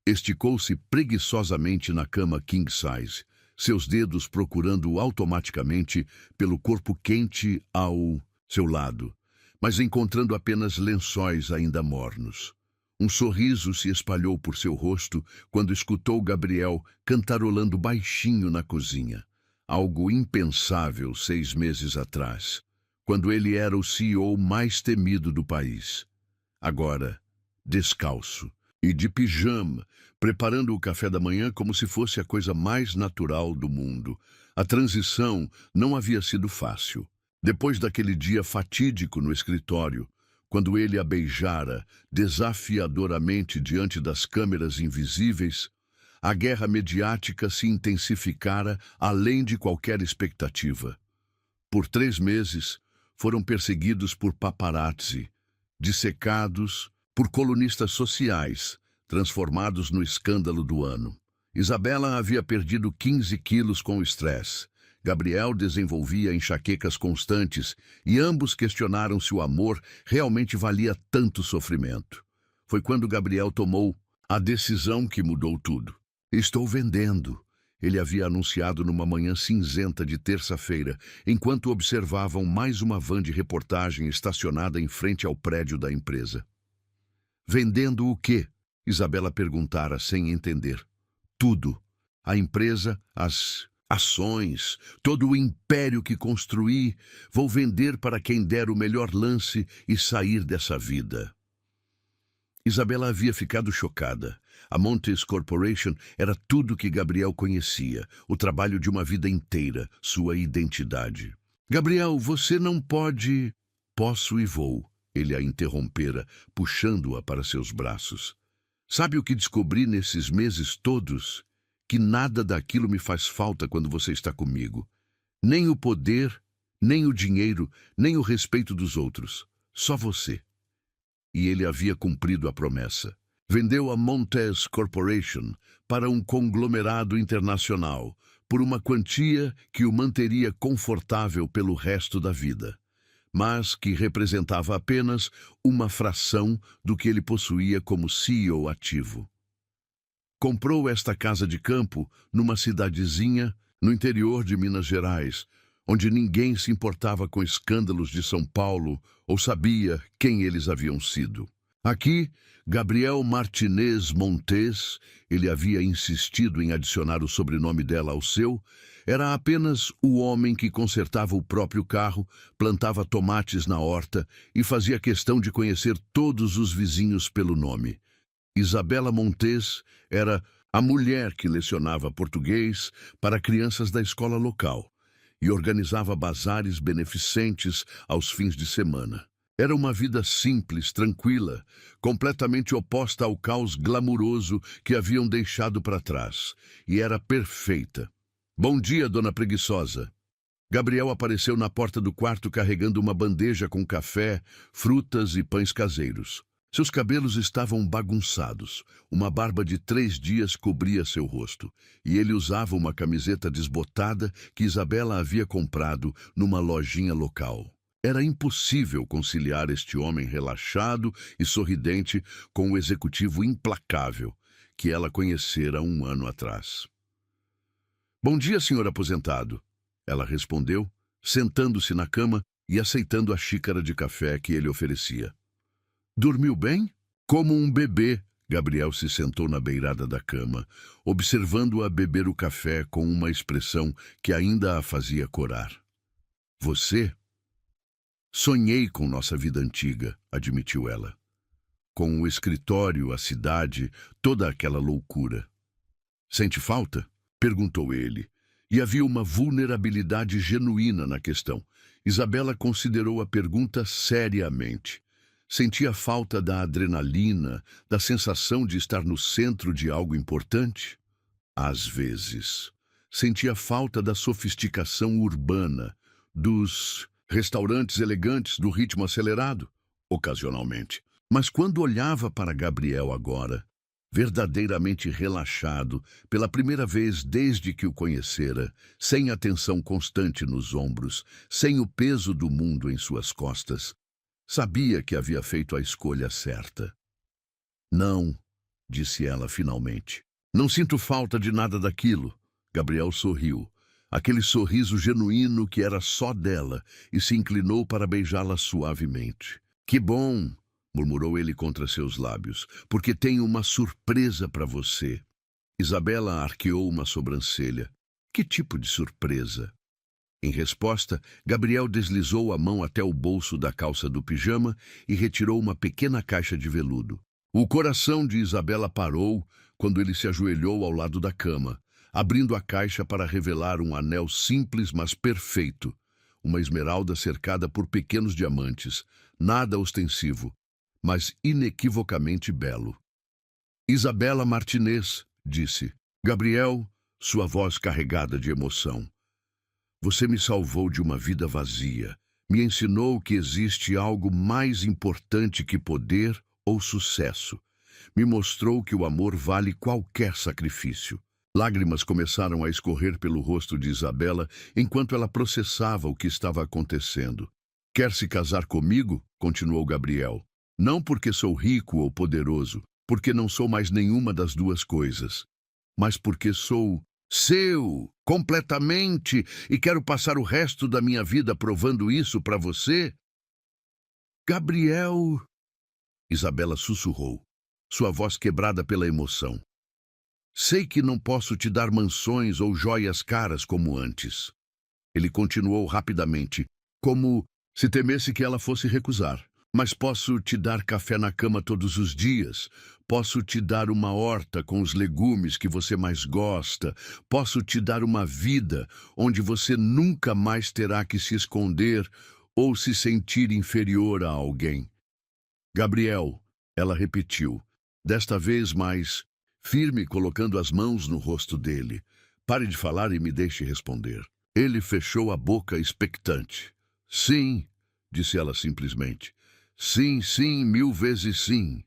Esticou-se preguiçosamente na cama king size, seus dedos procurando automaticamente pelo corpo quente ao seu lado, mas encontrando apenas lençóis ainda mornos. Um sorriso se espalhou por seu rosto quando escutou Gabriel cantarolando baixinho na cozinha. Algo impensável 6 meses atrás, quando ele era o CEO mais temido do país. Agora, descalço e de pijama, preparando o café da manhã como se fosse a coisa mais natural do mundo. A transição não havia sido fácil. Depois daquele dia fatídico no escritório, quando ele a beijara desafiadoramente diante das câmeras invisíveis, a guerra mediática se intensificara além de qualquer expectativa. Por 3 meses, foram perseguidos por paparazzi, dissecados por colunistas sociais, transformados no escândalo do ano. Isabela havia perdido 15 quilos com o estresse. Gabriel desenvolvia enxaquecas constantes e ambos questionaram se o amor realmente valia tanto sofrimento. Foi quando Gabriel tomou a decisão que mudou tudo. Estou vendendo, ele havia anunciado numa manhã cinzenta de terça-feira, enquanto observavam mais uma van de reportagem estacionada em frente ao prédio da empresa. Vendendo o quê? Isabela perguntara sem entender. Tudo. A empresa, as ações, todo o império que construí, vou vender para quem der o melhor lance e sair dessa vida. Isabela havia ficado chocada. A Montes Corporation era tudo que Gabriel conhecia, o trabalho de uma vida inteira, sua identidade. Gabriel, você não pode... Posso e vou, ele a interrompera, puxando-a para seus braços. Sabe o que descobri nesses meses todos? Que nada daquilo me faz falta quando você está comigo. Nem o poder, nem o dinheiro, nem o respeito dos outros. Só você. E ele havia cumprido a promessa. Vendeu a Montes Corporation para um conglomerado internacional, por uma quantia que o manteria confortável pelo resto da vida, mas que representava apenas uma fração do que ele possuía como CEO ativo. Comprou esta casa de campo numa cidadezinha no interior de Minas Gerais, onde ninguém se importava com escândalos de São Paulo ou sabia quem eles haviam sido. Aqui, Gabriel Martinez Montes, ele havia insistido em adicionar o sobrenome dela ao seu, era apenas o homem que consertava o próprio carro, plantava tomates na horta e fazia questão de conhecer todos os vizinhos pelo nome. Isabela Montes era a mulher que lecionava português para crianças da escola local e organizava bazares beneficentes aos fins de semana. Era uma vida simples, tranquila, completamente oposta ao caos glamuroso que haviam deixado para trás, e era perfeita. Bom dia, dona Preguiçosa. Gabriel apareceu na porta do quarto carregando uma bandeja com café, frutas e pães caseiros. Seus cabelos estavam bagunçados, uma barba de 3 dias cobria seu rosto, e ele usava uma camiseta desbotada que Isabela havia comprado numa lojinha local. Era impossível conciliar este homem relaxado e sorridente com o executivo implacável que ela conhecera 1 ano atrás. Bom dia, senhor aposentado, ela respondeu, sentando-se na cama e aceitando a xícara de café que ele oferecia. Dormiu bem? Como um bebê. Gabriel se sentou na beirada da cama, observando-a beber o café com uma expressão que ainda a fazia corar. Você? Sonhei com nossa vida antiga, admitiu ela. Com o escritório, a cidade, toda aquela loucura. Sente falta? Perguntou ele. E havia uma vulnerabilidade genuína na questão. Isabela considerou a pergunta seriamente. Sentia falta da adrenalina, da sensação de estar no centro de algo importante? Às vezes. Sentia falta da sofisticação urbana, dos restaurantes elegantes, do ritmo acelerado? Ocasionalmente. Mas quando olhava para Gabriel agora, verdadeiramente relaxado, pela primeira vez desde que o conhecera, sem a tensão constante nos ombros, sem o peso do mundo em suas costas. Sabia que havia feito a escolha certa. Não, disse ela finalmente. Não sinto falta de nada daquilo. Gabriel sorriu. Aquele sorriso genuíno que era só dela, e se inclinou para beijá-la suavemente. Que bom, murmurou ele contra seus lábios, porque tenho uma surpresa para você. Isabela arqueou uma sobrancelha. Que tipo de surpresa? Em resposta, Gabriel deslizou a mão até o bolso da calça do pijama e retirou uma pequena caixa de veludo. O coração de Isabela parou quando ele se ajoelhou ao lado da cama, abrindo a caixa para revelar um anel simples, mas perfeito. Uma esmeralda cercada por pequenos diamantes, nada ostensivo, mas inequivocamente belo. Isabela Martinez, disse. Gabriel, sua voz carregada de emoção. Você me salvou de uma vida vazia. Me ensinou que existe algo mais importante que poder ou sucesso. Me mostrou que o amor vale qualquer sacrifício. Lágrimas começaram a escorrer pelo rosto de Isabela enquanto ela processava o que estava acontecendo. Quer se casar comigo? Continuou Gabriel. Não porque sou rico ou poderoso, porque não sou mais nenhuma das duas coisas, mas porque sou seu, completamente, e quero passar o resto da minha vida provando isso para você. Gabriel, Isabela sussurrou, sua voz quebrada pela emoção. Sei que não posso te dar mansões ou joias caras como antes. Ele continuou rapidamente, como se temesse que ela fosse recusar. Mas posso te dar café na cama todos os dias, posso te dar uma horta com os legumes que você mais gosta, posso te dar uma vida onde você nunca mais terá que se esconder ou se sentir inferior a alguém. Gabriel, ela repetiu, desta vez mais firme, colocando as mãos no rosto dele. Pare de falar e me deixe responder. Ele fechou a boca expectante. Sim, disse ela simplesmente. Sim, sim, 1000 vezes sim.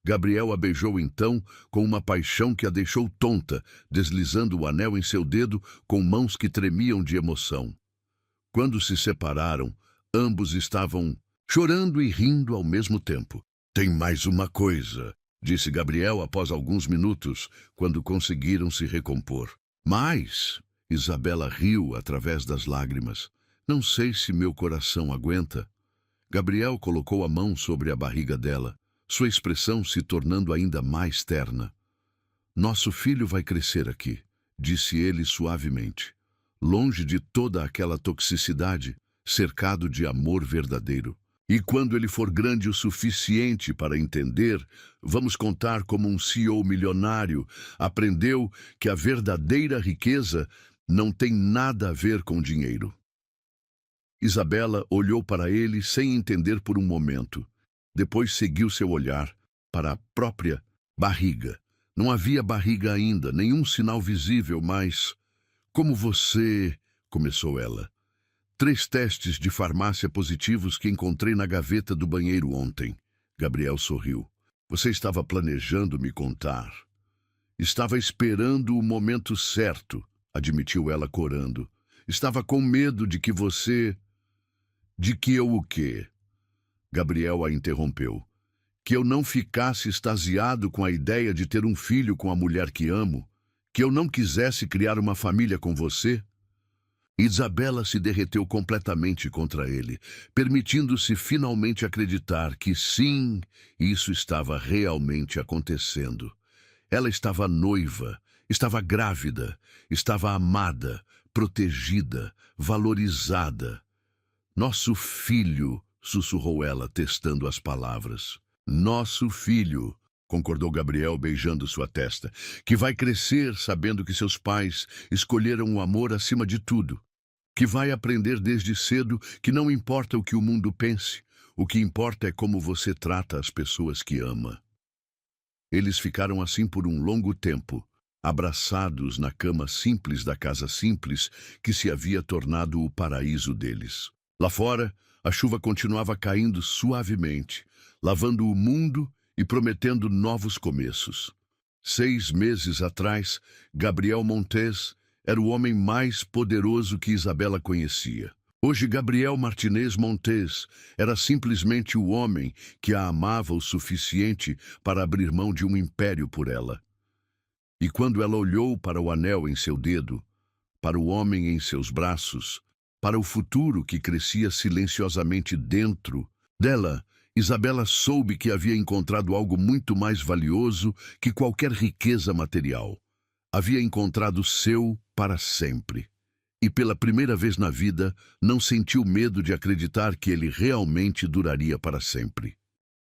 Gabriel a beijou então com uma paixão que a deixou tonta, deslizando o anel em seu dedo com mãos que tremiam de emoção. Quando se separaram, ambos estavam chorando e rindo ao mesmo tempo. Tem mais uma coisa, disse Gabriel após alguns minutos, quando conseguiram se recompor. Mas, Isabela riu através das lágrimas. Não sei se meu coração aguenta. Gabriel colocou a mão sobre a barriga dela, sua expressão se tornando ainda mais terna. Nosso filho vai crescer aqui, disse ele suavemente, longe de toda aquela toxicidade, cercado de amor verdadeiro. E quando ele for grande o suficiente para entender, vamos contar como um CEO milionário aprendeu que a verdadeira riqueza não tem nada a ver com dinheiro. Isabela olhou para ele sem entender por um momento. Depois seguiu seu olhar para a própria barriga. Não havia barriga ainda, nenhum sinal visível, mas... Como você... começou ela. 3 testes de farmácia positivos que encontrei na gaveta do banheiro ontem. Gabriel sorriu. Você estava planejando me contar. Estava esperando o momento certo, admitiu ela corando. Estava com medo de que você... De que eu o quê? Gabriel a interrompeu. Que eu não ficasse extasiado com a ideia de ter um filho com a mulher que amo? Que eu não quisesse criar uma família com você? Isabela se derreteu completamente contra ele, permitindo-se finalmente acreditar que sim, isso estava realmente acontecendo. Ela estava noiva, estava grávida, estava amada, protegida, valorizada. Nosso filho, sussurrou ela, testando as palavras. Nosso filho, concordou Gabriel, beijando sua testa, que vai crescer sabendo que seus pais escolheram o amor acima de tudo, que vai aprender desde cedo que não importa o que o mundo pense, o que importa é como você trata as pessoas que ama. Eles ficaram assim por um longo tempo, abraçados na cama simples da casa simples que se havia tornado o paraíso deles. Lá fora, a chuva continuava caindo suavemente, lavando o mundo e prometendo novos começos. 6 meses atrás, Gabriel Montes era o homem mais poderoso que Isabela conhecia. Hoje, Gabriel Martinez Montes era simplesmente o homem que a amava o suficiente para abrir mão de um império por ela. E quando ela olhou para o anel em seu dedo, para o homem em seus braços, para o futuro que crescia silenciosamente dentro dela, Isabela soube que havia encontrado algo muito mais valioso que qualquer riqueza material. Havia encontrado seu para sempre. E pela primeira vez na vida, não sentiu medo de acreditar que ele realmente duraria para sempre.